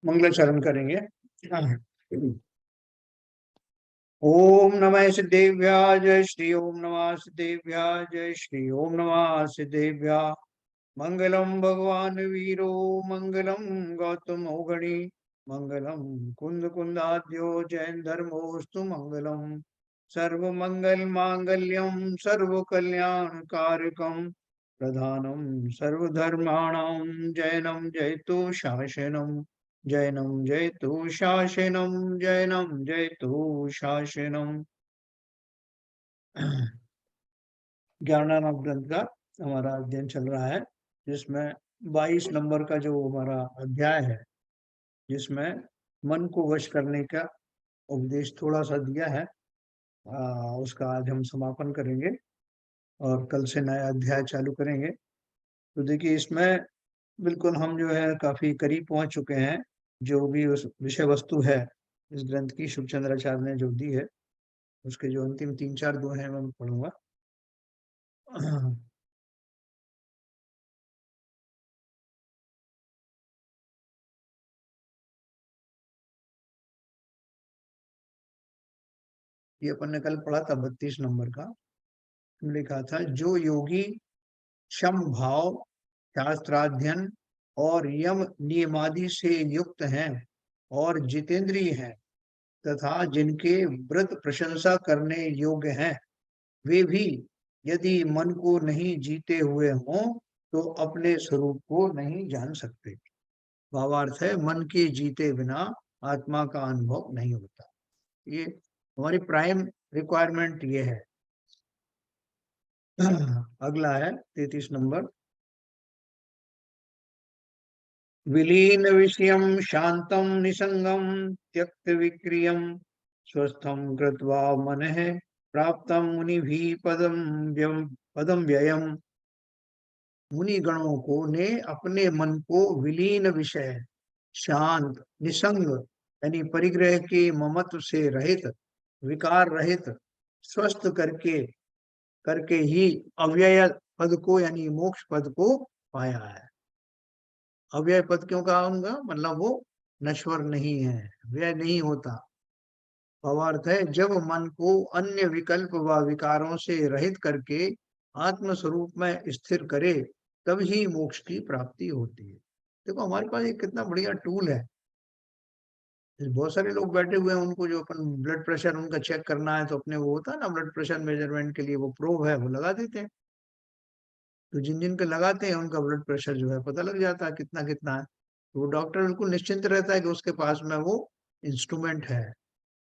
मंगलाचरण करेंगे। ओम नमः सिद्धेभ्याः जय श्री ओम नमः सिद्धेभ्याः जय श्री ओम नमः सिद्धेभ्याः। मंगलम भगवान वीरो मंगलम गौतम औगणी मंगलम कुंद कुंदाद्यो जैन धर्मोस्तु मंगलम सर्व मंगल मांगल्यम सर्व कल्याण कारकम प्रधानम सर्वधर्माणां जैनम जयतु शासनम जैनम जयतु शासनम जैनम जयतु शासनम। ज्ञानानंद ग्रंथ का हमारा अध्ययन चल रहा है, जिसमें 22 नंबर का जो हमारा अध्याय है, जिसमें मन को वश करने का उपदेश थोड़ा सा दिया है, उसका आज हम समापन करेंगे और कल से नया अध्याय चालू करेंगे। तो देखिए, इसमें बिल्कुल हम जो है काफी करीब पहुंच चुके हैं। जो भी उस विषय वस्तु है इस ग्रंथ की शुभचंद्राचार्य ने जो दी है, उसके जो अंतिम 3-4 दोहे हैं मैं पढ़ूंगा। ये अपन ने कल पढ़ा था 32 नंबर का। लिखा था, जो योगी शम भाव शास्त्राध्ययन और यम नियमादि से युक्त हैं और जितेंद्रिय हैं तथा जिनके व्रत प्रशंसा करने योग्य हैं, वे भी यदि मन को नहीं जीते हुए हों तो अपने स्वरूप को नहीं जान सकते। भावार्थ है, मन के जीते बिना आत्मा का अनुभव नहीं होता। ये हमारी प्राइम रिक्वायरमेंट ये है। अगला है 33 नंबर। विलीन विषयम शांतम निसंगम त्यक्त विक्रियम स्वस्थम कृत्वा मनः प्राप्तम मुनि भी पदम व्ययम। मुनि गणों को ने अपने मन को विलीन विषय, शांत, निसंग यानी परिग्रह के ममत्व से रहित, विकार रहित, स्वस्थ करके करके ही अव्यय पद को यानी मोक्ष पद को पाया है। अव्यय पद क्यों कहा उनका? मतलब वो नश्वर नहीं है, व्यय नहीं होता। भावार्थ है, जब मन को अन्य विकल्प व विकारों से रहित करके आत्म स्वरूप में स्थिर करे, तब ही मोक्ष की प्राप्ति होती है। देखो, हमारे पास एक कितना बढ़िया टूल है। बहुत सारे लोग बैठे हुए हैं, उनको जो अपन ब्लड प्रेशर उनका चेक करना है, तो अपने वो होता है ना ब्लड प्रेशर मेजरमेंट के लिए वो प्रोब है, वो लगा देते हैं। तो जिन जिन के लगाते हैं उनका ब्लड प्रेशर जो है पता लग जाता है कितना कितना है। तो वो डॉक्टर बिल्कुल निश्चिंत रहता है कि उसके पास में वो इंस्ट्रूमेंट है,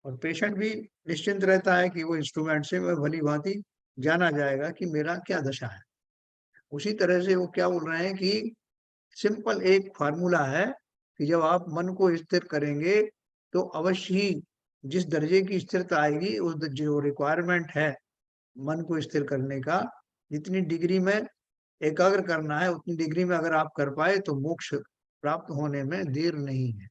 और पेशेंट भी निश्चिंत रहता है कि वो इंस्ट्रूमेंट से वह भली भांति जाना जाएगा कि मेरा क्या दशा है। उसी तरह से वो क्या बोल रहे हैं कि सिंपल एक फार्मूला है कि जब आप मन को स्थिर करेंगे तो अवश्य ही जिस दर्जे की स्थिरता आएगी, उस जो रिक्वायरमेंट है मन को स्थिर करने का, जितनी डिग्री में एकाग्र करना है उतनी डिग्री में अगर आप कर पाए तो मोक्ष प्राप्त होने में देर नहीं है।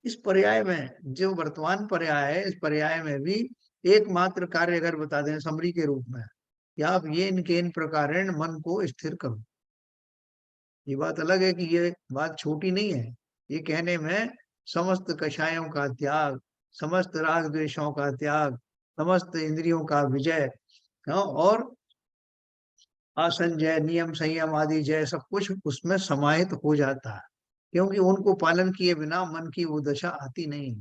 इस पर्याय में, जो वर्तमान पर्याय है, इस पर्याय में भी एकमात्र कार्य अगर बता दें समरी के रूप में कि आप ये इनके इन प्रकार मन को स्थिर करो। ये बात अलग है कि ये बात छोटी नहीं है। ये कहने में समस्त कषायों का त्याग, समस्त राग द्वेषों का त्याग, समस्त इंद्रियों का विजय, और असंजय, नियम संयम आदि जय, सब कुछ उसमें समाहित हो जाता है, क्योंकि उनको पालन किए बिना मन की वो दशा आती नहीं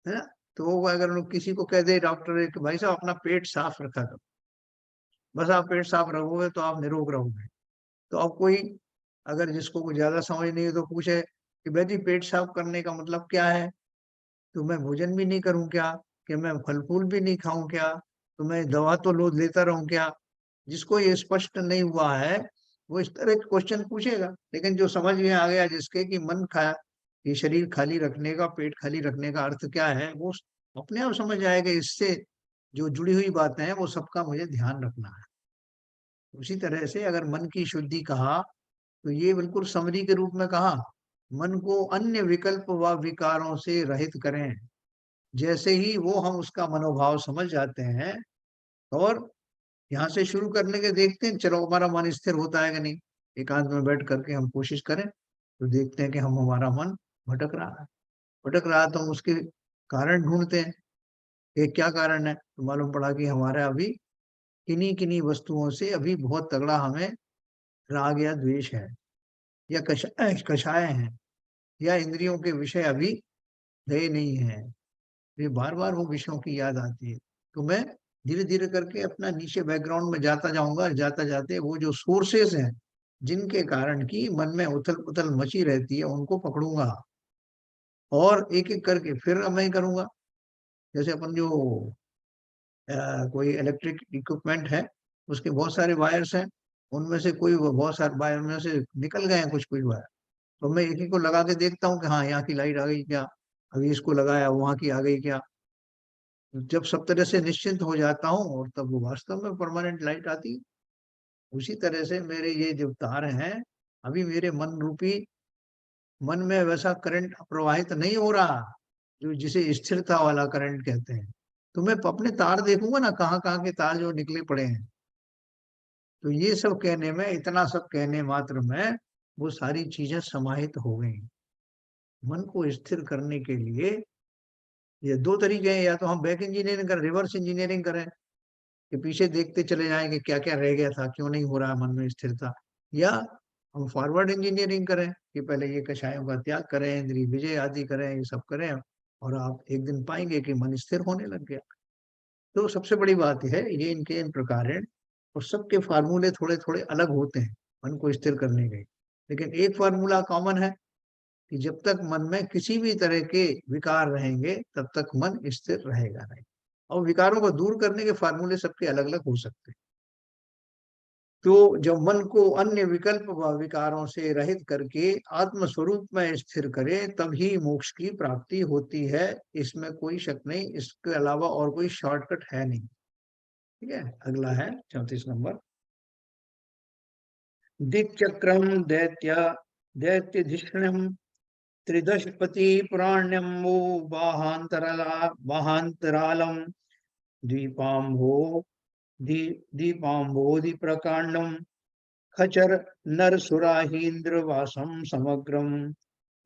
है ना। तो वो अगर किसी को कह दे डॉक्टर कि भाई साहब अपना पेट साफ रखा करो, बस आप पेट साफ रखोगे तो आप निरोग रहोगे। तो अब कोई अगर जिसको कुछ ज्यादा समझ नहीं है तो पूछे कि भाई जी पेट साफ करने का मतलब क्या है? तो मैं भोजन भी नहीं करूं क्या? कि मैं फल फूल भी नहीं खाऊं क्या? तो मैं दवा तो लो लेता रहूं क्या? जिसको ये स्पष्ट नहीं हुआ है वो इस तरह के क्वेश्चन पूछेगा। लेकिन जो समझ में आ गया जिसके कि मन खा ये शरीर खाली रखने का, पेट खाली रखने का अर्थ क्या है, वो अपने आप समझ आएगा। इससे जो जुड़ी हुई बातें हैं वो सबका मुझे ध्यान रखना है। उसी तरह से अगर मन की शुद्धि कहा तो ये बिल्कुल समरी के रूप में कहा, मन को अन्य विकल्प व विकारों से रहित करें। जैसे ही वो हम उसका मनोभाव समझ जाते हैं, और यहाँ से शुरू करने के देखते हैं चलो हमारा मन स्थिर होता है कि नहीं। एकांत में बैठ करके हम कोशिश करें तो देखते हैं कि हमारा मन भटक रहा है। भटक रहा है तो हम उसके कारण ढूंढते हैं कि क्या कारण है। तो मालूम पड़ा कि हमारा अभी किन्हीं किन्हीं वस्तुओं से अभी बहुत तगड़ा हमें राग या द्वेष है, या कषाय हैं, या इंद्रियों के विषय अभी गए नहीं है। ये बार बार वो विषयों की याद आती है। तो मैं धीरे धीरे करके अपना नीचे बैकग्राउंड में जाता जाऊंगा, जाता जाते वो जो सोर्सेस हैं जिनके कारण की मन में उथल पुथल मची रहती है उनको पकड़ूंगा, और एक एक करके फिर मैं करूंगा। जैसे अपन जो कोई इलेक्ट्रिक इक्विपमेंट है, उसके बहुत सारे वायर्स हैं, उनमें से कोई बहुत सारे वायर में से निकल गए हैं कुछ कुछ वायर, तो मैं एक एक को लगा के देखता हूँ कि हाँ यहाँ की लाइट आ गई क्या, अभी इसको लगाया वहां की आ गई क्या। जब सब तरह से निश्चिंत हो जाता हूँ और तब वो वास्तव में परमानेंट लाइट आती है। उसी तरह से मेरे ये जो तार हैं, अभी मेरे मन में वैसा करंट प्रवाहित नहीं हो रहा जो जिसे स्थिरता वाला करंट कहते हैं। तो मैं अपने तार देखूंगा ना, कहाँ कहाँ के तार जो निकले पड़े हैं। तो ये सब कहने में, इतना सब कहने मात्र में वो सारी चीजें समाहित हो गई। मन को स्थिर करने के लिए ये दो तरीके हैं, या तो हम बैक इंजीनियरिंग करें, रिवर्स इंजीनियरिंग करें कि पीछे देखते चले जाएं कि क्या क्या रह गया था, क्यों नहीं हो रहा है मन में स्थिरता, या हम फॉरवर्ड इंजीनियरिंग करें कि पहले ये कषायों का त्याग करें, इंद्रिय विजय आदि करें, ये सब करें, और आप एक दिन पाएंगे कि मन स्थिर होने लग गया। तो सबसे बड़ी बात है ये इनके इन प्रकार हैं, और सबके फार्मूले थोड़े थोड़े अलग होते हैं मन को स्थिर करने के, लेकिन एक फार्मूला कॉमन है कि जब तक मन में किसी भी तरह के विकार रहेंगे तब तक मन स्थिर रहेगा नहीं। और विकारों को दूर करने के फार्मूले सबके अलग अलग हो सकते हैं। तो जब मन को अन्य विकल्प व विकारों से रहित करके आत्म स्वरूप में स्थिर करे तभी मोक्ष की प्राप्ति होती है। इसमें कोई शक नहीं, इसके अलावा और कोई शॉर्टकट है नहीं। ठीक है, अगला है 34 नंबर। दिक्चक्रम दैत्य दैत्यधिष्णुम त्रिदशपति पुराण्यम वो बाहांतरालम द्वीपाम्भो दीपाम्बोधि प्रकांडम खचर नरसुराहीन्द्रवासं समग्रम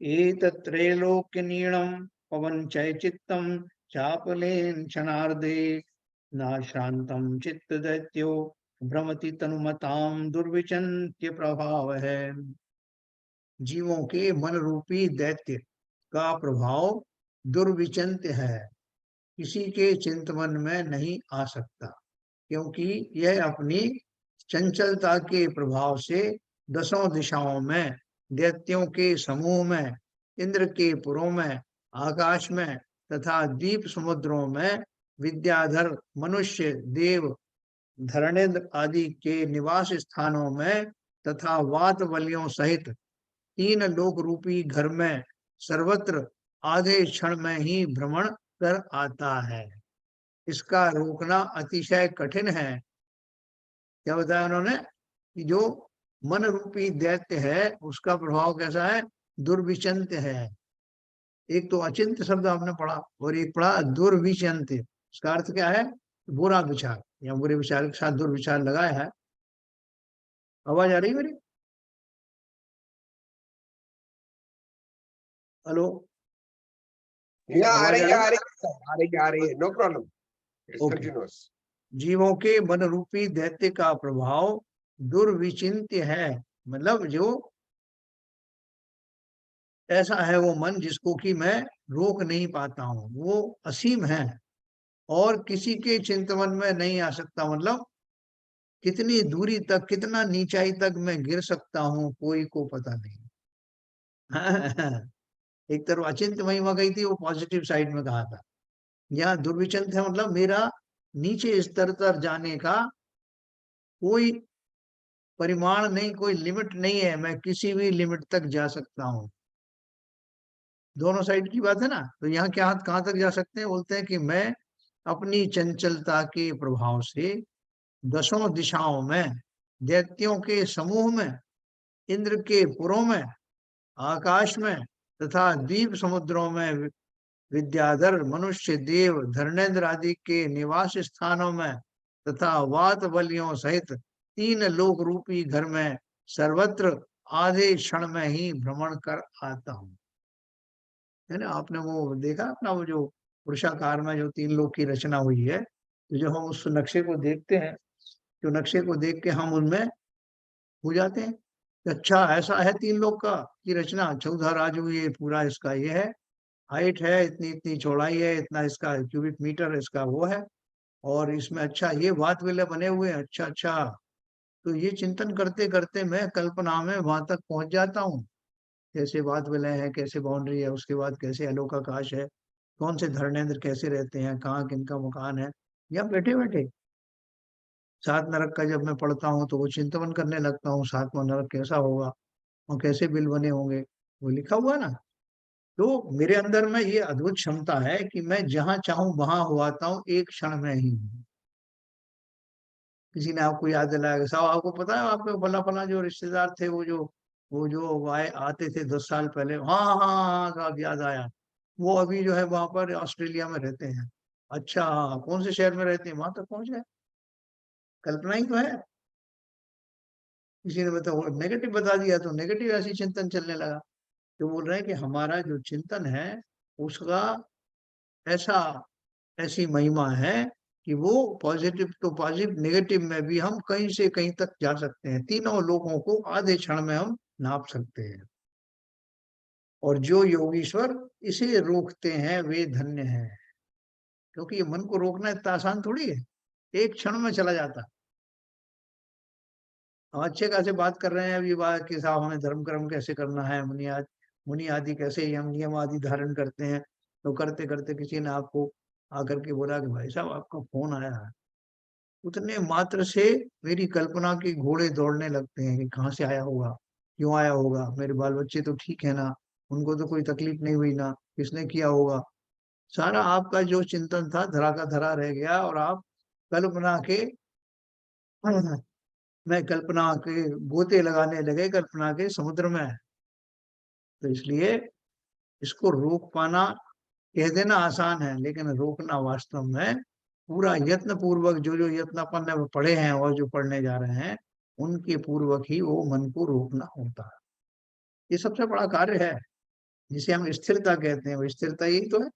एतत्रैलोक्यनीणं पवनचैचित्तं चापलेन क्षणार्धे नाश्रान्तं चित्तदैत्यो भ्रमति तनुमतां दुर्विचिन्त्य प्रभाव है। जीवों के मन रूपी दैत्य का प्रभाव दुर्विचिंत्य है, किसी के चिंतन में नहीं आ सकता, क्योंकि यह अपनी चंचलता के प्रभाव से दसों दिशाओं में, दैत्यों के समूह में, इंद्र के पुरों में, आकाश में तथा द्वीप समुद्रों में, विद्याधर मनुष्य देव धरणेन्द्र आदि के निवास स्थानों में तथा वात बलियों सहित तीन लोक रूपी घर में सर्वत्र आधे क्षण में ही भ्रमण कर आता है। इसका रोकना अतिशय कठिन है। क्या बताया उन्होंने कि जो मन रूपी दैत्य है उसका प्रभाव कैसा है, दुर्विचंत है। एक तो अचिंत शब्द आपने पढ़ा और एक पढ़ा दुर्विचंत। इसका अर्थ क्या है, बुरा विचार, या बुरे विचार के साथ दुर्विचार लगाया है। आवाज आ रही मेरी? हेलो, आ आवाज रही आ है, रही? आ रही है, no problem, it's okay. Continuous. जीवों के मन रूपी दैत्य का प्रभाव दुर्विचिंत्य है, मतलब जो ऐसा है वो मन जिसको कि मैं रोक नहीं पाता हूँ, वो असीम है और किसी के चिंतन में नहीं आ सकता। मतलब कितनी दूरी तक, कितना नीचाई तक मैं गिर सकता हूँ कोई को पता नहीं। एक तरफ अचिंत्य महिमा गई थी, वो पॉजिटिव साइड में कहा था। यहाँ दुर्विचिंत है मतलब मेरा नीचे स्तर तक जाने का कोई परिमाण नहीं, कोई लिमिट नहीं है, मैं किसी भी लिमिट तक जा सकता हूँ। दोनों साइड की बात है ना। तो यहाँ क्या कहाँ तक जा सकते हैं, बोलते हैं कि मैं अपनी चंचलता के प्रभाव से दसों दिशाओं में, दैत्यों के समूह में, इंद्र के पुरों में, आकाश में तथा द्वीप समुद्रों में, विद्याधर मनुष्य देव धर्मेंद्र आदि के निवास स्थानों में तथा वात बलियों सहित तीन लोक रूपी घर में सर्वत्र आधे क्षण में ही भ्रमण कर आता हूँ। है ना, आपने वो देखा अपना वो जो पुरुषाकार में जो 3 लोक की रचना हुई है, तो जो हम उस नक्शे को देखते हैं, तो नक्शे को देख के हम उनमें हो जाते हैं कि अच्छा ऐसा है 3 लोक का की रचना, 14 राजू ये पूरा इसका ये है, हाइट है, इतनी-इतनी चौड़ाई है, इतना इसका क्यूबिक मीटर इसका वो है और इसमें अच्छा ये वात-विलय बने हुए हैं, अच्छा। तो ये चिंतन करते-करते मैं कल्पना में वहाँ तक पहुँच जाता हूँ। कैसे वात-विलय है, कैसे बाउंड्री है, उसके बाद कैसे आलोकाकाश है, कौन से धर्मेंद्र कैसे रहते हैं, कहाँ किनका मकान है, या बैठे-बैठे 7 नरक का जब मैं पढ़ता हूँ तो वो चिंतन करने लगता हूँ 7वाँ नरक कैसा होगा और कैसे बिल बने होंगे, वो लिखा हुआ है ना। तो मेरे अंदर में ये अद्भुत क्षमता है कि मैं जहाँ चाहूँ वहाँ हो आता हूँ एक क्षण में ही। किसी ने आपको याद दिलाया कि साहब आपको पता है आपके फला-फला जो रिश्तेदार थे वो जो आए आते थे 10 साल पहले। हाँ, साहब याद आया। वो अभी जो है वहाँ पर ऑस्ट्रेलिया में रहते हैं। अच्छा हाँ, कौन से शहर में रहते हैं? वहाँ तक पहुँच गए। कल्पना ही तो है। किसी ने नेगेटिव बता दिया तो नेगेटिव ऐसी चिंतन चलने लगा। तो बोल रहे हैं कि हमारा जो चिंतन है उसका ऐसा ऐसी महिमा है कि वो पॉजिटिव तो पॉजिटिव, नेगेटिव में भी हम कहीं से कहीं तक जा सकते हैं। तीनों लोगों को आधे क्षण में हम नाप सकते हैं। और जो योगीश्वर इसे रोकते हैं वे धन्य हैं। क्योंकि ये मन को रोकना इतना आसान थोड़ी है। एक क्षण में चला जाता है। हम अच्छे खासे बात कर रहे हैं अभी बात कि साहब हमें धर्म कर्म कैसे करना है, मुनि आदि कैसे यम नियम आदि धारण करते हैं। तो करते-करते किसी ने आपको आकर के बोला कि भाई साहब आपका फ़ोन आया है। उतने मात्र से मेरी कल्पना के घोड़े दौड़ने लगते हैं कि कहाँ से आया होगा? क्यों आया होगा? मेरे बाल-बच्चे तो ठीक है ना? उनको तो कोई तकलीफ नहीं हुई ना? किसने किया होगा? सारा आपका जो चिंतन था धरा का धरा रह गया और आप कल्पना के मैं कल्पना के गोते लगाने लगे कल्पना के समुद्र में। तो इसलिए इसको रोक पाना कह देना आसान है, लेकिन रोकना वास्तव में पूरा यत्न पूर्वक जो-जो यत्न अपन ने पढ़े हैं और जो पढ़ने जा रहे हैं, उनके पूर्वक ही वो मन को रोकना होता है। ये सबसे बड़ा कार्य है, जिसे हम स्थिरता कहते हैं, वो स्थिरता यही तो है।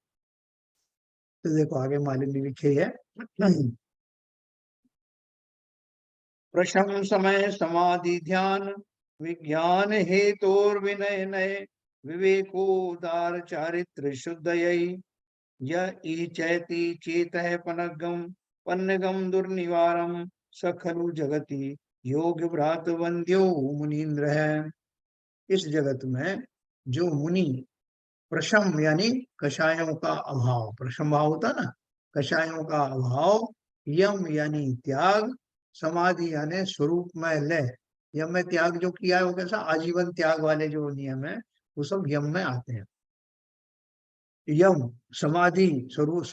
तो देखो आगे मालिनी लिखी है प्रशम समय समाधि ध्यान विज्ञान हेतोर्विनय नय विवेकोदार चारित्र शुद्धयै य ईचैति चेतः पनगम पन्नगम दुर्निवारम स खलु जगति योग भ्रात वंद्यो मुनीन्द्र है। इस जगत में जो मुनि प्रशम यानी कषायों का अभाव, प्रशम भाव होता ना, कषायों का अभाव, यम यानी त्याग, समाधि यानी स्वरूप में लय। यम में त्याग जो किया है वो कैसा आजीवन त्याग वाले जो नियम है वो सब यम में आते हैं। यम समाधि स्वरूप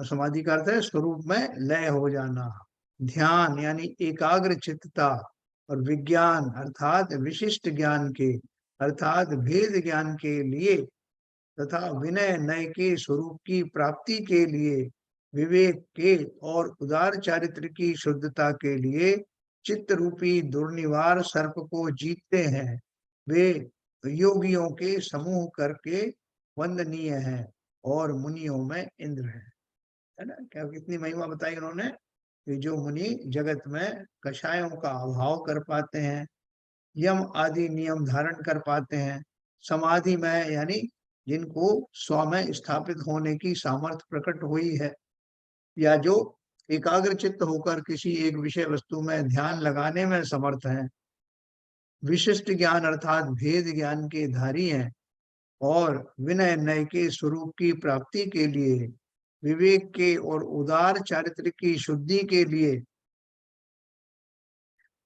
समाधि का अर्थ है स्वरूप में लय हो जाना। ध्यान यानी एकाग्र चित्तता और विज्ञान अर्थात विशिष्ट ज्ञान के अर्थात भेद ज्ञान के लिए तथा विनय नय के स्वरूप की प्राप्ति के लिए विवेक के और उदार चारित्र की शुद्धता के लिए चित्त रूपी दुर्निवार सर्प को जीतते हैं। वे योगियों के समूह करके वंदनीय हैं और मुनियों में इंद्र है ना। क्या कितनी महिमा बताई उन्होंने कि जो मुनि जगत में कषायों का अभाव कर पाते हैं, यम आदि नियम धारण कर पाते हैं, समाधि में यानी जिनको स्व में स्थापित होने की सामर्थ्य प्रकट हुई है, या जो एकाग्र चित्त होकर किसी एक विषय वस्तु में ध्यान लगाने में समर्थ हैं, विशिष्ट ज्ञान अर्थात भेद ज्ञान के धारी हैं और विनय नय के स्वरूप की प्राप्ति के लिए विवेक के और उदार चारित्र की शुद्धि के लिए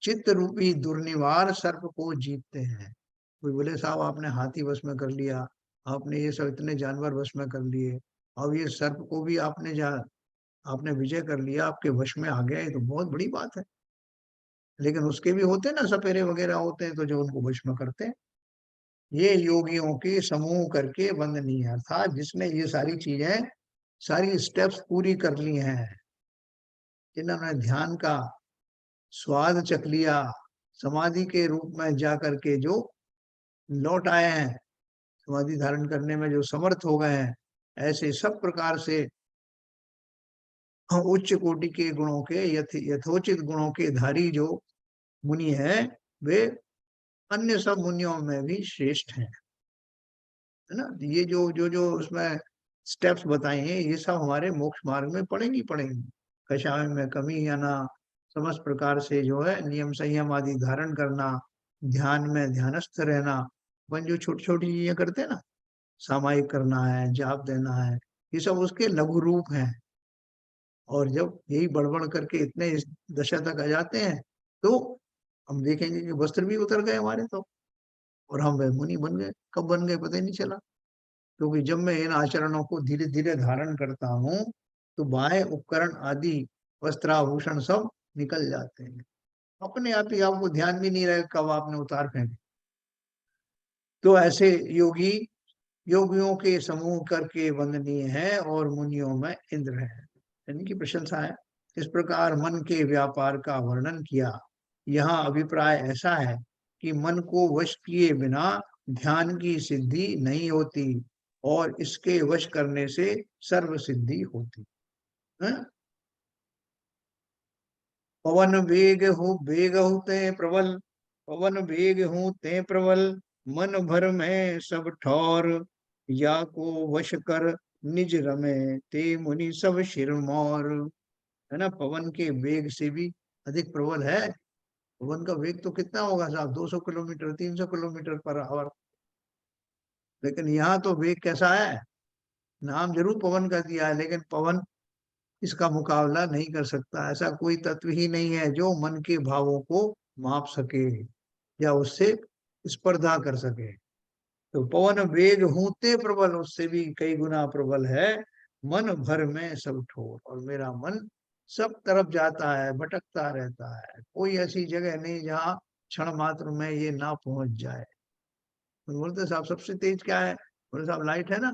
चित्त रूपी दुर्निवार सर्प को जीतते हैं। कोई बोले साहब आपने हाथी वश में कर लिया, आपने ये सब इतने जानवर वश में कर लिए, अब ये सर्प को भी आपने विजय कर लिया, आपके वश में आ गया, ये तो बहुत बड़ी बात है। लेकिन उसके भी होते हैं ना सपेरे वगैरह होते हैं तो जो उनको वश में करते हैं। ये योगियों के समूह करके वंदनीय अर्थात जिसने ये सारी चीजें सारी स्टेप्स पूरी कर ली हैं, जिन्होंने ध्यान का स्वाद चख लिया, समाधि के रूप में जा करके जो लौट आए हैं, समाधि धारण करने में जो समर्थ हो गए हैं, ऐसे सब प्रकार से उच्च कोटि के गुणों के यथोचित गुणों के धारी जो मुनि है, वे अन्य सब मुनियों में भी श्रेष्ठ हैं, है ना। ये जो उसमें स्टेप्स बताए हैं, ये सब हमारे मोक्ष मार्ग में पड़ेंगी। कषाय में कमी आना, समस्त प्रकार से जो है नियम संयम आदि धारण करना, ध्यान में ध्यानस्थ रहना, अपन जो छोटी छोटी चीजें करते हैं ना, सामायिक करना है, जाप देना है, ये सब उसके लघु रूप हैं। और जब यही बड़बड़ करके इतने इस दशा तक आ जाते हैं, तो हम देखेंगे कि वस्त्र भी उतर गए हमारे, तो और हम वह मुनि बन गए। कब बन गए पता ही नहीं चला, क्योंकि जब मैं इन आचरणों को धीरे धीरे धारण करता हूँ, तो बाह्य उपकरण आदि वस्त्राभूषण सब निकल जाते हैं, अपने आप ही। आपको ध्यान भी नहीं रहे कब आपने उतार फेंके। तो ऐसे योगियों के समूह करके वंदनीय है, और मुनियों में इंद्र है, इनकी प्रशंसा है। इस प्रकार मन के व्यापार का वर्णन किया। यहाँ अभिप्राय ऐसा है कि मन को वश किए बिना ध्यान की सिद्धि नहीं होती, और इसके वश करने से सर्व सिद्धि होती है। पवन वेग होते प्रबल, पवन वेग होते प्रबल, मन भर में सब ठौर, या को वश कर निज रमे, ते मुनि सब शिरमौर। है ना, पवन के वेग से भी अधिक प्रबल है। पवन का वेग तो कितना होगा साहब, 200 किलोमीटर 300 किलोमीटर पर आवर। लेकिन यहाँ तो वेग कैसा है, नाम जरूर पवन का दिया है, लेकिन पवन इसका मुकाबला नहीं कर सकता। ऐसा कोई तत्व ही नहीं है जो मन के भावों को माप सके या उससे स्पर्धा कर सके। तो पवन वेग होते प्रबल, उससे भी कई गुना प्रबल है। मन भर में सब ठोर, और मेरा मन सब तरफ जाता है, भटकता रहता है, कोई ऐसी जगह नहीं जहाँ क्षण मात्र में ये ना पहुंच जाए। तो बोलते साहब सबसे तेज क्या है, बोले साहब लाइट है ना,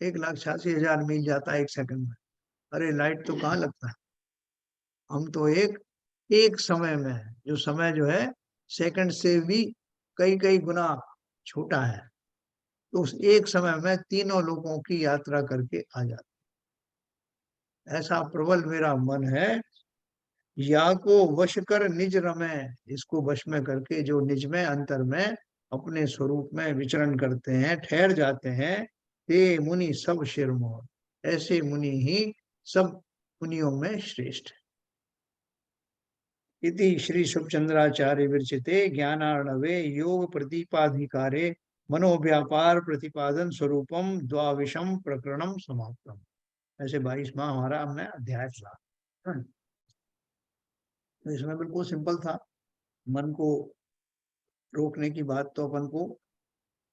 1,86,000 मील जाता है 1 सेकंड में। अरे लाइट तो कहाँ लगता है, हम तो एक समय में, जो समय जो है सेकंड से भी कई कई गुना छोटा है, तो उस एक समय में तीनों लोगों की यात्रा करके आ जाता। ऐसा प्रबल मेरा मन है। या को वश कर निज रमे, इसको वश में करके जो निज में अंतर में अपने स्वरूप में विचरण करते हैं, ठहर जाते हैं, ते मुनि सब शिरमौर, ऐसे मुनि ही सब मुनियों में श्रेष्ठ है। इति श्री सुखचंद्राचार्य विरचिते ज्ञानार्णवे योग प्रतिपाधिकारे मनोव्यापार प्रतिपादन स्वरूपम द्वाविशम प्रकरणम समाप्तम। ऐसे 22वां हमारा हमने अध्याय था। तो इसमें बिल्कुल सिंपल था। मन को रोकने की बात तो अपन को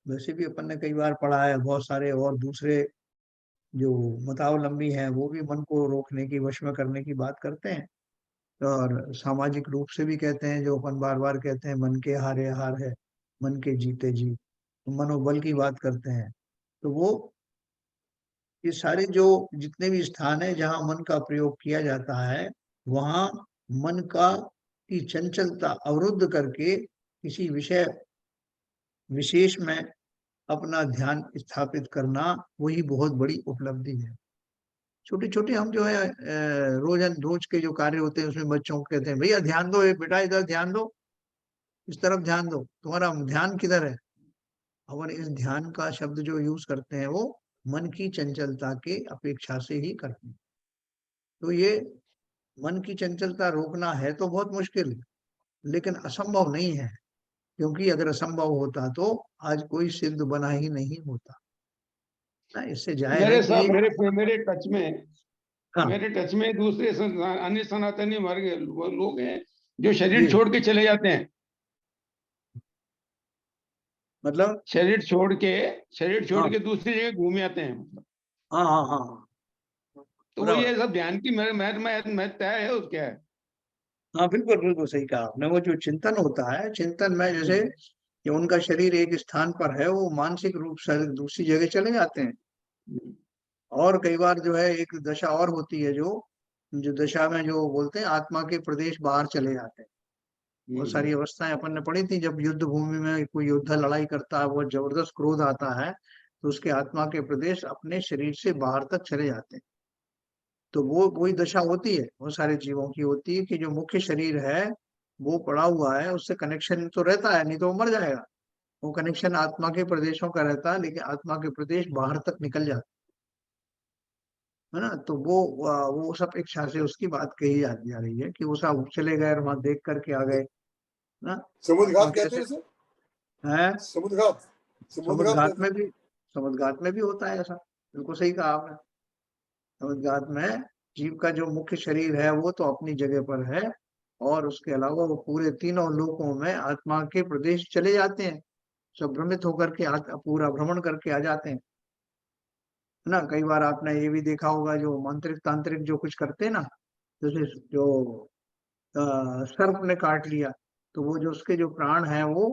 वैसे भी अपन ने कई बार पढ़ा है, बहुत सारे और दूसरे जो मतावलंबी हैं वो भी मन को रोकने की, वश में करने की बात करते हैं। और सामाजिक रूप से भी कहते हैं, जो अपन बार बार कहते हैं, मन के हारे हार है, मन के जीते जीत, तो मनोबल की बात करते हैं। तो वो ये सारे जो जितने भी स्थान है जहाँ मन का प्रयोग किया जाता है, वहाँ मन का की चंचलता अवरुद्ध करके किसी विषय विशेष में अपना ध्यान स्थापित करना, वही बहुत बड़ी उपलब्धि है। छोटे छोटे हम जो है रोज के जो कार्य होते हैं उसमें बच्चों को कहते हैं, भैया ध्यान दो, बेटा इधर ध्यान दो, इस तरफ ध्यान दो, तुम्हारा ध्यान किधर है। और इस ध्यान का शब्द जो यूज करते हैं वो मन की चंचलता के अपेक्षा से ही करते हैं। तो ये मन की चंचलता रोकना है तो बहुत मुश्किल, लेकिन असंभव नहीं है, क्योंकि अगर असंभव होता तो आज कोई सिद्ध बना ही नहीं होता ना। इससे जाहिर है मेरे कि साथ मेरे हाँ मेरे टच में दूसरे अन्य सनातनी वर्ग वो लोग हैं जो शरीर जी, छोड़ के चले जाते हैं। मतलब शरीर छोड़ हाँ के दूसरी जगह घूम आते हैं, मतलब। हाँ हाँ हाँ तो वो बराबर। ये सब ध्यान की महत्ता है और क्या है। हाँ बिल्कुल बिल्कुल सही कहा आपने। वो जो चिंतन होता है, चिंतन में जैसे कि उनका शरीर एक स्थान पर है, वो मानसिक रूप से दूसरी जगह चले जाते हैं। और कई बार जो है एक दशा और होती है, जो जो दशा में जो बोलते हैं आत्मा के प्रदेश बाहर चले जाते हैं। बहुत सारी अवस्थाएं अपन ने पढ़ी थी। जब युद्ध भूमि में कोई योद्धा लड़ाई करता है, वो जबरदस्त क्रोध आता है, तो उसके आत्मा के प्रदेश अपने शरीर से बाहर तक चले जाते हैं। तो वो वही दशा होती है, बहुत सारे जीवों की होती है कि जो मुख्य शरीर है वो पड़ा हुआ है, उससे कनेक्शन तो रहता है, नहीं तो वो मर जाएगा। वो कनेक्शन आत्मा के प्रदेशों का रहता है, लेकिन आत्मा के प्रदेश बाहर तक निकल जाते है ना। तो वो सब इच्छा से उसकी बात कही जा रही है कि वो सब चले गए और वहां देख करके आ गए ना। समुद्र आत्मा घात कहते कैसे हैं इसे, है? समुद्र घात, समुद्र समुद्र घात घात कहते में भी, समुद्र घात में भी होता है ऐसा, बिल्कुल सही कहा आपने। समुद्र घात में जीव का जो मुख्य शरीर है वो तो अपनी जगह पर है, और उसके अलावा वो पूरे तीनों लोकों में आत्मा के प्रदेश चले जाते हैं, सब भ्रमित होकर के पूरा भ्रमण करके आ जाते हैं ना। कई बार आपने ये भी देखा होगा, जो मांत्रिक तांत्रिक जो कुछ करते हैं ना, जैसे जो सर्प ने काट लिया, तो वो जो उसके जो प्राण है वो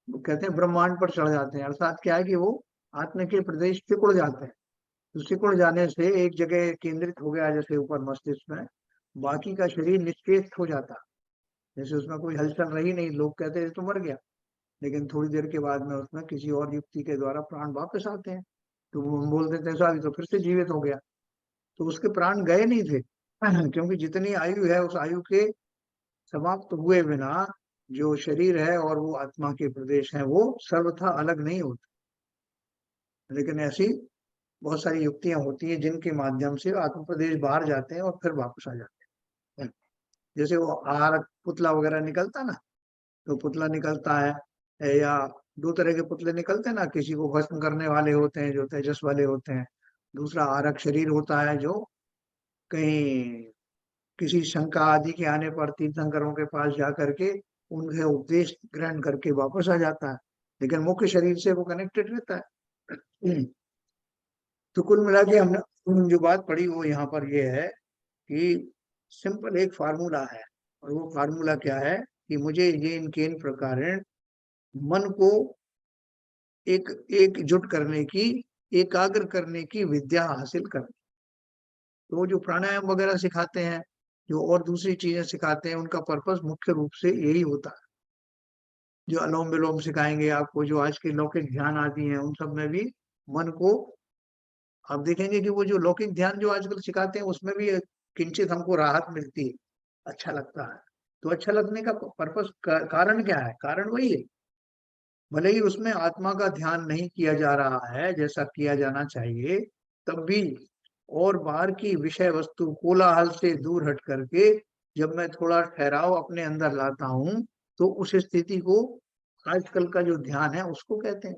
कहते हैं ब्रह्मांड पर चढ़ जाते हैं। अर्थात क्या है कि वो आत्मा के प्रदेश सिकुड़ जाते हैं। तो सिकुड़ जाने से एक जगह केंद्रित हो गया, जैसे ऊपर मस्तिष्क में, बाकी का शरीर निश्चेत हो जाता, जैसे उसमें कोई हलचल रही नहीं। लोग कहते हैं तो मर गया, लेकिन थोड़ी देर के बाद में उसमें किसी और युक्ति के द्वारा प्राण वापस आते हैं। तो वो हम बोल देते हैं साहब तो फिर से जीवित हो गया। तो उसके प्राण गए नहीं थे क्योंकि जितनी आयु है उस आयु के समाप्त हुए बिना जो शरीर है और वो आत्मा के प्रदेश हैं वो सर्वथा अलग नहीं होते। लेकिन ऐसी बहुत सारी युक्तियां होती हैं जिनके माध्यम से आत्म प्रदेश बाहर जाते हैं और फिर वापस आ जाते हैं। जैसे वो आहार पुतला वगैरह निकलता ना, तो पुतला निकलता है, या दो तरह के पुतले निकलते हैं ना, किसी को भस्म करने वाले होते हैं जो तेजस वाले होते हैं, दूसरा आरक शरीर होता है जो कहीं किसी शंका आदि के आने पर तीर्थंकरों के पास जा करके उनके उपदेश ग्रहण करके वापस आ जाता है, लेकिन मुख्य शरीर से वो कनेक्टेड रहता है। तो कुल मिला के हमने जो बात पढ़ी वो यहाँ पर ये है कि सिंपल एक फार्मूला है, और वो फार्मूला क्या है कि मुझे ये इनके इन प्रकार मन को एक एकजुट करने की, एकाग्र करने की विद्या हासिल करनी। तो जो प्राणायाम वगैरह सिखाते हैं, जो और दूसरी चीजें सिखाते हैं, उनका पर्पस मुख्य रूप से यही होता है। जो अनुलोम विलोम सिखाएंगे आपको, जो आज के लौकिक ध्यान आदि हैं, उन सब में भी मन को आप देखेंगे कि वो जो लौकिक ध्यान जो आजकल सिखाते हैं उसमें भी किंचित हमको राहत मिलती है, अच्छा लगता है। तो अच्छा लगने का पर्पस कारण क्या है? कारण वही है, भले ही उसमें आत्मा का ध्यान नहीं किया जा रहा है जैसा किया जाना चाहिए, तब भी और बाहर की विषय वस्तु कोलाहल से दूर हट करके जब मैं थोड़ा ठहराव अपने अंदर लाता हूँ, तो उस स्थिति को आजकल का जो ध्यान है उसको कहते हैं।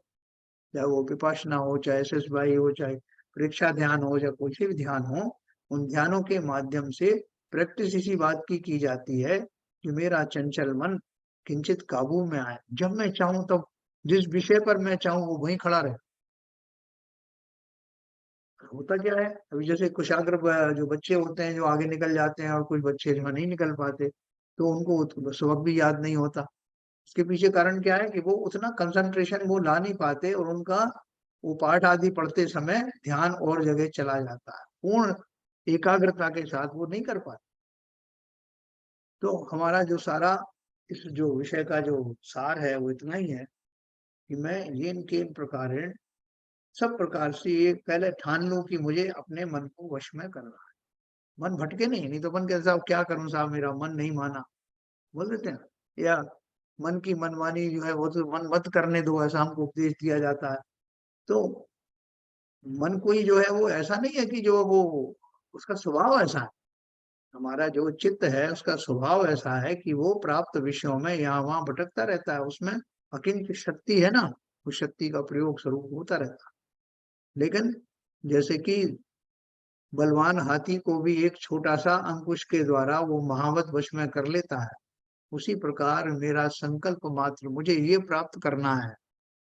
चाहे वो विपश्यना हो, चाहे SSY हो, चाहे परीक्षा ध्यान हो, या कोई भी ध्यान हो, उन ध्यानों के माध्यम से प्रैक्टिस इसी बात की जाती है कि मेरा चंचल मन किंचित काबू में आए। जब मैं चाहूं तब जिस विषय पर मैं चाहूं वो वहीं खड़ा रहे। होता क्या है, अभी जैसे कुशाग्र जो बच्चे होते हैं जो आगे निकल जाते हैं, और कुछ बच्चे जो नहीं निकल पाते, तो उनको सबक भी याद नहीं होता। इसके पीछे कारण क्या है कि वो उतना कंसंट्रेशन वो ला नहीं पाते, और उनका वो पाठ आदि पढ़ते समय ध्यान और जगह चला जाता है, पूर्ण एकाग्रता के साथ वो नहीं कर पाते। तो हमारा जो सारा इस जो विषय का जो सार है वो इतना ही है कि मैं ये इनके इन प्रकार सब प्रकार से ये पहले ठान लूं कि मुझे अपने मन को वश में करना है, मन भटके नहीं तो मन के साहब क्या करूं साहब, मेरा मन नहीं माना, बोल देते हैं। या मन की मनमानी जो है वो तो मन मत करने दो, ऐसा हमको उपदेश दिया जाता है। तो मन को ही जो है वो ऐसा नहीं है कि जो वो उसका स्वभाव ऐसा है, हमारा जो चित्त है उसका स्वभाव ऐसा है कि वो प्राप्त विषयों में यहाँ वहां भटकता रहता है, उसमें अकिंच शक्ति है ना, उस शक्ति का प्रयोग स्वरूप होता रहता है। लेकिन जैसे कि बलवान हाथी को भी एक छोटा सा अंकुश के द्वारा वो महावत वश में कर लेता है, उसी प्रकार मेरा संकल्प मात्र मुझे ये प्राप्त करना है,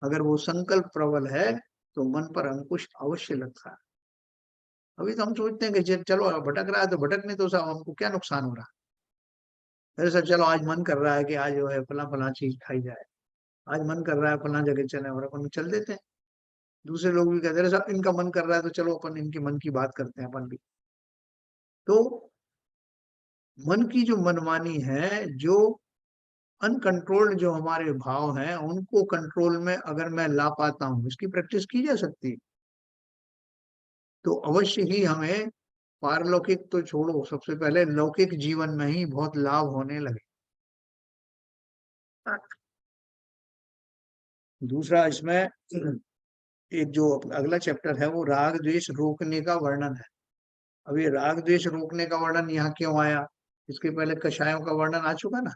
अगर वो संकल्प प्रबल है तो मन पर अंकुश अवश्य लगता है। अभी तो हम सोचते हैं कि चलो भटक रहा है तो भटकने तो साहब, हमको क्या नुकसान हो रहा है। अरे सर चलो आज मन कर रहा है कि आज जो है फला फला चीज खाई जाए, आज मन कर रहा है फला जगह चले, और अपन चल देते हैं। दूसरे लोग भी कहते हैं साहब इनका मन कर रहा है तो चलो अपन इनके मन की बात करते हैं अपन भी। तो मन की जो मनमानी है, जो अनकंट्रोल्ड जो हमारे भाव हैं उनको कंट्रोल में अगर मैं ला पाता हूँ, इसकी प्रैक्टिस की जा सकती है, तो अवश्य ही हमें पारलौकिक तो छोड़ो, सबसे पहले लौकिक जीवन में ही बहुत लाभ होने लगे। दूसरा इसमें एक जो अगला चैप्टर है वो राग द्वेष रोकने का वर्णन है। अब ये राग द्वेष रोकने का वर्णन यहाँ क्यों आया? इसके पहले कषायों का वर्णन आ चुका ना।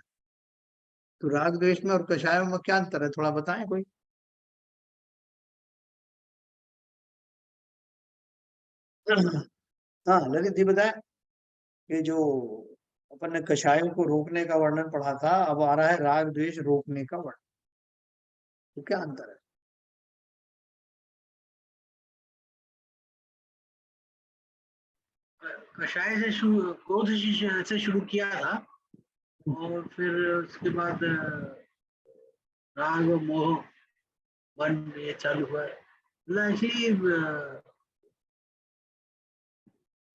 तो राग द्वेष में और कषायों में क्या अंतर है, थोड़ा बताएं कोई। हाँ ललित जी बताएं। ये जो अपन ने कषायों को रोकने का वर्णन पढ़ा था, अब आ रहा है राग द्वेष रोकने का वर्णन, तो क्या अंतर है? कषाय से शुरू, क्रोध से शुरू किया था और फिर उसके बाद राग मोह मन ये चालू हुआ है। मतलब एक्चुअली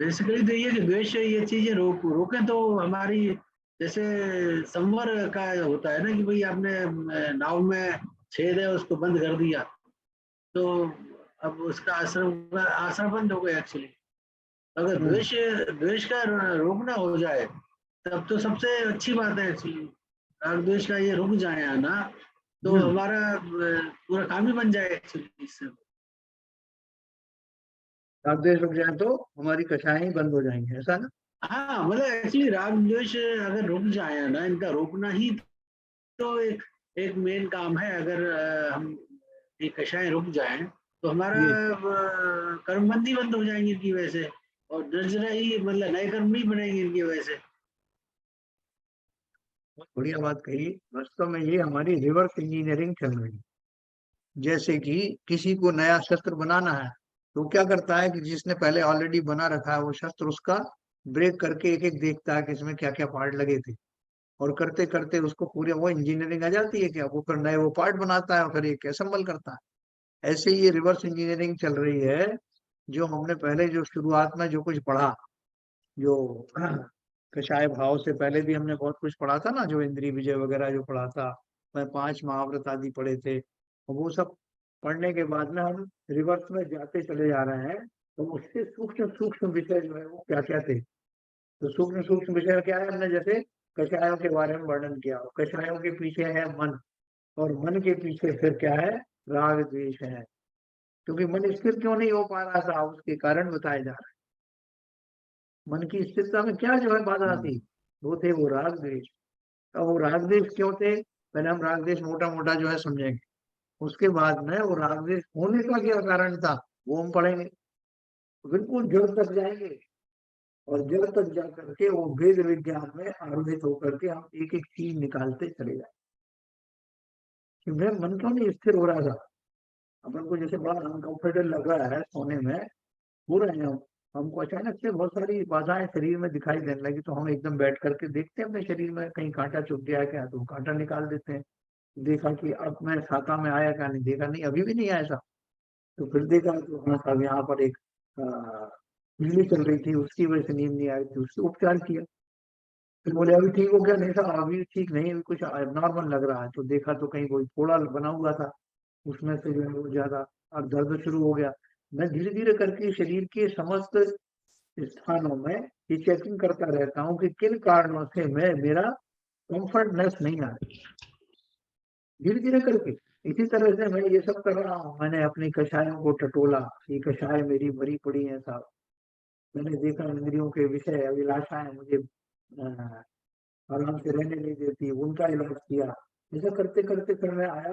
बेसिकली तो ये कि द्वेष ये चीजें रोकें तो हमारी, जैसे संवर का होता है ना कि भाई आपने नाव में छेद है उसको बंद कर दिया तो अब उसका असर बंद हो गया एक्चुअली। अगर द्वेष द्वेष का रोकना हो जाए तब तो सबसे अच्छी बात है एक्चुअली। राग द्वेष का ये रुक जाए ना तो हमारा पूरा काम ही बन जाए एक्चुअली इससे। राग द्वेष रुक जाए तो हमारी कषायें ही बंद हो जाएंगी, ऐसा ना? हाँ मतलब एक्चुअली राग द्वेष अगर रुक जाए ना, इनका रोकना ही तो एक मेन काम है। अगर हम ये कषाय रुक जाएं तो हमारा कर्मबंदी बंद हो जाएंगे इनकी वजह से, और निर्जरा ही मतलब नए कर्म नहीं बनेंगे इनकी वजह से। बहुत बढ़िया बात कही। वास्तव में ये हमारी रिवर्स इंजीनियरिंग चल रही है। जैसे कि किसी को नया शस्त्र बनाना है तो क्या करता है कि जिसने पहले ऑलरेडी बना रखा है वो शस्त्र, उसका ब्रेक करके एक एक देखता है कि इसमें क्या क्या पार्ट लगे थे, और करते करते उसको पूरे वो इंजीनियरिंग आ जाती है कि अब वो फिर नए वो पार्ट बनाता है और फिर एक असेंबल करता है। ऐसे ही ये रिवर्स इंजीनियरिंग चल रही है। जो हमने पहले जो शुरुआत में जो कुछ पढ़ा, जो कषाय भाव से पहले भी हमने बहुत कुछ पढ़ा था ना, जो इंद्रिय विजय वगैरह जो पढ़ा था, मैं 5 महाव्रत आदि पढ़े थे, और वो सब पढ़ने के बाद में हम रिवर्स में जाते चले जा रहे हैं। तो उसके सूक्ष्म सूक्ष्म विषय जो है वो क्या क्या थे, तो सूक्ष्म सूक्ष्म विषय क्या है, हमने जैसे कषायों के बारे में वर्णन किया। कषायों के पीछे है मन, और मन के पीछे फिर क्या है, राग द्वेष है। क्योंकि मन स्थिर क्यों नहीं हो पा रहा था, उसके कारण बताए जा रहे हैं। मन की स्थिरता में क्या जो है बाधा थी, वो थे वो राग द्वेष। अब वो राग द्वेष क्यों थे, पहले हम राग द्वेष मोटा मोटा जो है समझेंगे, उसके बाद में वो राग द्वेष होने का क्या कारण था वो हम पढ़ेंगे। बिल्कुल जड़ तक जाएंगे, और जड़ तक जा करके वो वेद विज्ञान में आरोहित होकर के हम एक एक चीज निकालते चले जाए कि मेरा मन क्यों नहीं स्थिर हो रहा था। अपन को जैसे बड़ा अनकंफर्टेबल लग रहा है सोने में, हो रहे हैं हमको अचानक से बहुत सारी बाधाएं शरीर में दिखाई देने लगी, तो हम एकदम बैठ करके देखते हैं अपने शरीर में कहीं कांटा चुभ गया क्या, तो कांटा निकाल देते हैं। देखा कि अब मैं खाता में आया क्या, नहीं देखा, नहीं अभी भी नहीं आया ऐसा। तो फिर देखा तो हाँ साहब यहाँ पर एक बिजली चल रही थी, उसकी वजह से नींद नहीं आई थी, उससे उपचार किया। फिर बोले अभी ठीक हो गया, नहीं साहब अभी ठीक नहीं, अभी कुछ नॉर्मल लग रहा है। तो देखा तो कहीं कोई फोड़ा बना हुआ था, उसमें से जो है वो ज्यादा और दर्द शुरू हो गया। मैं धीरे धीरे करके शरीर के समस्त स्थानों में ये चेकिंग करता रहता हूँ कि किन कारणों से मैं मेरा कंफर्टनेस नहीं आ रही, धीरे धीरे करके। इसी तरह से मैं ये सब कर रहा हूँ। मैंने अपनी कषायों को टटोला, ये कषाय मेरी भरी पड़ी है साहब। मैंने देखा इंद्रियों के विषय अभिलाषाएं मुझे आराम से रहने नहीं देती, उनका इलाज किया। ऐसा करते करते फिर मैं आया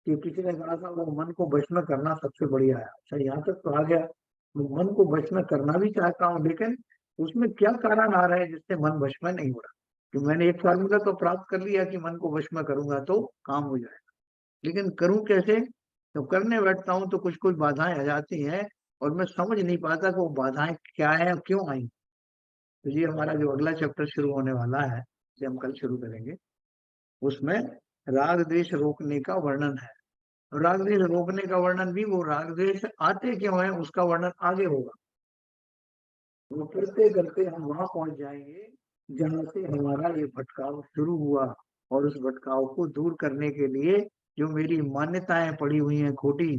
कि किसी ने कहा था वो मन को वश में करना सबसे बढ़िया है। अच्छा यहाँ तक तो आ गया, मैं मन को वश में करना भी चाहता हूँ, लेकिन उसमें क्या कारण आ रहा है जिससे मन वश में नहीं हो रहा। कि मैंने एक फार्मूला तो प्राप्त कर लिया कि मन को वश में करूंगा तो काम हो जाएगा, लेकिन करूं कैसे? तो करने बैठता हूं तो कुछ कुछ बाधाएं आ जाती हैं, और मैं समझ नहीं पाता कि वो बाधाएं क्या है और क्यों आई। तो ये हमारा जो अगला चैप्टर शुरू होने वाला है, जो हम कल शुरू करेंगे, उसमें राग द्वेष रोकने का वर्णन है। राग द्वेष रोकने का वर्णन भी, वो राग द्वेष आते क्यों है उसका वर्णन आगे होगा। वो करते करते हम वहां पहुंच जाएंगे जहां से हमारा ये भटकाव शुरू हुआ। और उस भटकाव को दूर करने के लिए जो मेरी मान्यताएं पड़ी हुई हैं खोटी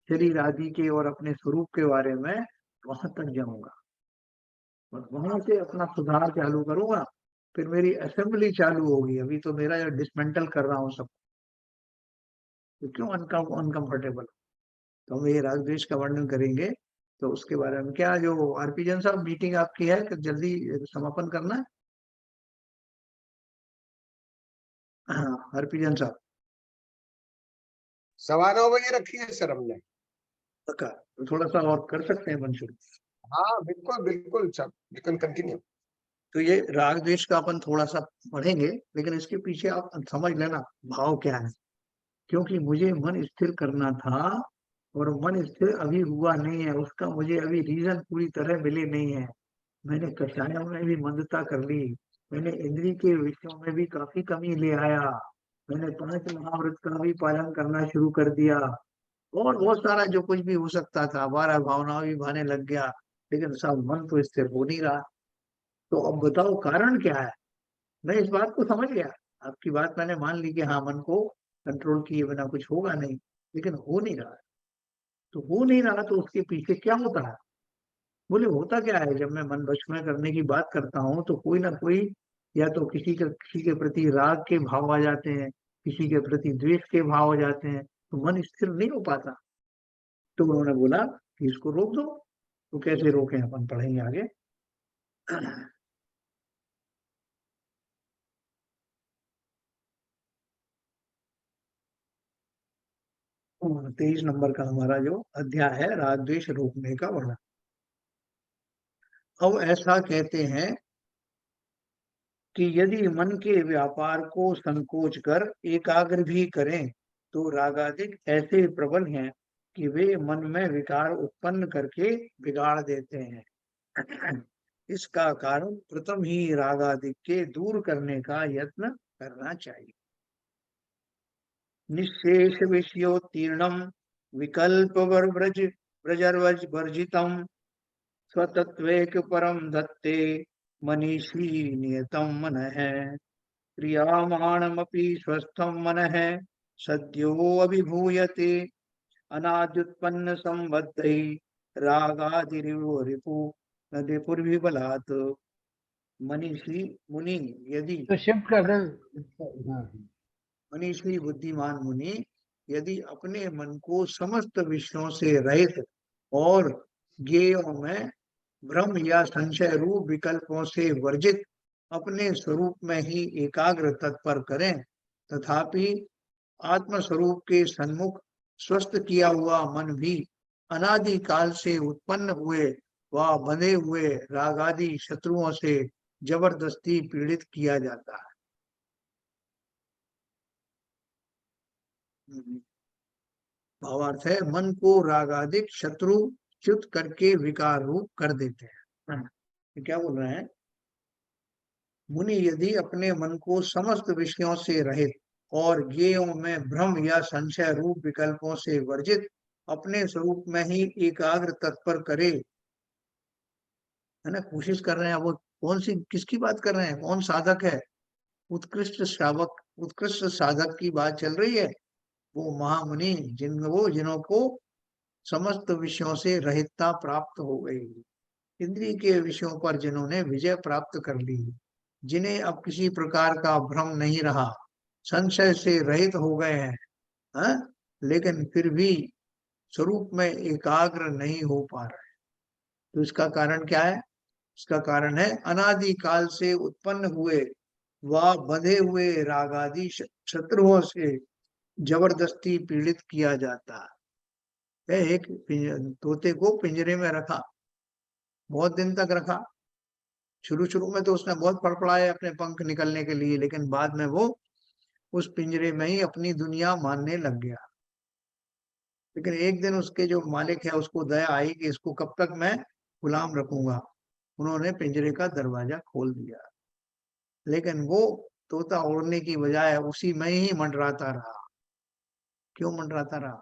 शरीर आदि के और अपने स्वरूप के बारे में, वहां तक जाऊंगा और वहां से अपना सुधार चालू करूंगा। फिर मेरी असेंबली चालू होगी। अभी तो मेरा जो डिसमेंटल कर रहा हूँ सब, तो क्यों अनकंफर्टेबल। तो हम ये राग द्वेष का वर्णन करेंगे। तो उसके बारे में क्या, जो आरपी जैन साहब मीटिंग आपकी है कि जल्दी समापन करना है? हाँ आरपी जैन साहब 9:15 रखी है सर हमने। पक्का? तो थोड़ा सा और कर सकते हैं मन शुरू। हाँ बिल्कुल बिल्कुल सर, यू कैन कंटिन्यू। तो ये राग द्वेष का अपन थोड़ा सा पढ़ेंगे, लेकिन इसके पीछे आप समझ लेना भाव क्या है। क्योंकि मुझे मन स्थिर करना था और मन स्थिर अभी हुआ नहीं है, उसका मुझे अभी रीजन पूरी तरह मिले नहीं है। मैंने कषायों में भी मंदता कर ली, मैंने इंद्रिय के विषयों में भी काफी कमी ले आया, मैंने 5 महाव्रत का भी पालन करना शुरू कर दिया और बहुत सारा जो कुछ भी हो सकता था, 12 भावनाओं भी भाने लग गया, लेकिन सब मन तो स्थिर हो नहीं रहा। तो अब बताओ कारण क्या है। मैं इस बात को समझ गया, आपकी बात मैंने मान ली कि हाँ मन को कंट्रोल किए बिना कुछ होगा नहीं, लेकिन हो नहीं रहा। तो हो नहीं रहा तो उसके पीछे क्या होता है। बोले होता क्या है, जब मैं मन वश में करने की बात करता हूँ तो कोई ना कोई, या तो किसी के प्रति राग के भाव आ जाते हैं, किसी के प्रति द्वेष के भाव आ जाते हैं, तो मन स्थिर नहीं हो पाता। तो उन्होंने बोला कि इसको रोक दो। तो कैसे रोकें, अपन पढ़ेंगे आगे। 23 नंबर का हमारा जो अध्याय है, राग द्वेष रोकने का वर्णन। अब ऐसा कहते हैं कि यदि मन के व्यापार को संकोच कर एकाग्र भी करें तो रागादिक ऐसे प्रबल हैं कि वे मन में विकार उत्पन्न करके बिगाड़ देते हैं। इसका कारण प्रथम ही रागादिक के दूर करने का यत्न करना चाहिए। निशेष विषयोत्तीर्णम विकल्प ब्रजर्वज वर्जितम स्वतत्वेक परम धत्ते मनीषी नियतम मन है क्रियामाणमपि स्वस्थम मन है सद्यो अभिभूयते अनाद्युत्पन्न संबद्धै रागादिरिव रिपु नदिपुर्भिबलात्। मनीषी मुनि यदि, तो शिफ्ट कर दें। हाँ मनीषी बुद्धिमान मुनि यदि अपने मन को समस्त विषयों से रहित और ज्ञेयों में भ्रम या संशय रूप विकल्पों से वर्जित अपने स्वरूप में ही एकाग्र तत्पर करें, तथापि आत्म स्वरूप के सन्मुख स्वस्थ किया हुआ मन भी अनादि काल से उत्पन्न हुए व बंधे हुए रागादि शत्रुओं से जबरदस्ती पीड़ित किया जाता है। भावार्थ है, मन को रागादिक शत्रु च्युत करके विकार रूप कर देते हैं। क्या बोल रहे हैं, मुनि यदि अपने मन को समस्त विषयों से रहित और ज्ञेयों में भ्रम या संशय रूप विकल्पों से वर्जित अपने स्वरूप में ही एकाग्र तत्पर करे, है ना, कोशिश कर रहे हैं। वो कौन सी, किसकी बात कर रहे हैं, कौन साधक है, उत्कृष्ट श्रावक, उत्कृष्ट साधक की बात चल रही है। वो महामुनि जिन्हों को समस्त विषयों से रहितता प्राप्त हो गई, इंद्रिय के विषयों पर जिन्होंने विजय प्राप्त कर ली, जिन्हें अब किसी प्रकार का भ्रम नहीं रहा, संशय से रहित हो गए हैं, है? लेकिन फिर भी स्वरूप में एकाग्र नहीं हो पा रहे। तो इसका कारण क्या है, इसका कारण है अनादि काल से उत्पन्न हुए व बंधे हुए रागादि शत्रुओं से जबरदस्ती पीड़ित किया जाता है। एक तोते को पिंजरे में रखा, बहुत दिन तक रखा। शुरू में तो उसने बहुत फड़फड़ाए अपने पंख निकलने के लिए, लेकिन बाद में वो उस पिंजरे में ही अपनी दुनिया मानने लग गया। लेकिन एक दिन उसके जो मालिक है उसको दया आई कि इसको कब तक मैं गुलाम रखूंगा। उन्होंने पिंजरे का दरवाजा खोल दिया, लेकिन वो तोता उड़ने की बजाय उसी में ही मंडराता रहा। क्यों मंडराता रहा,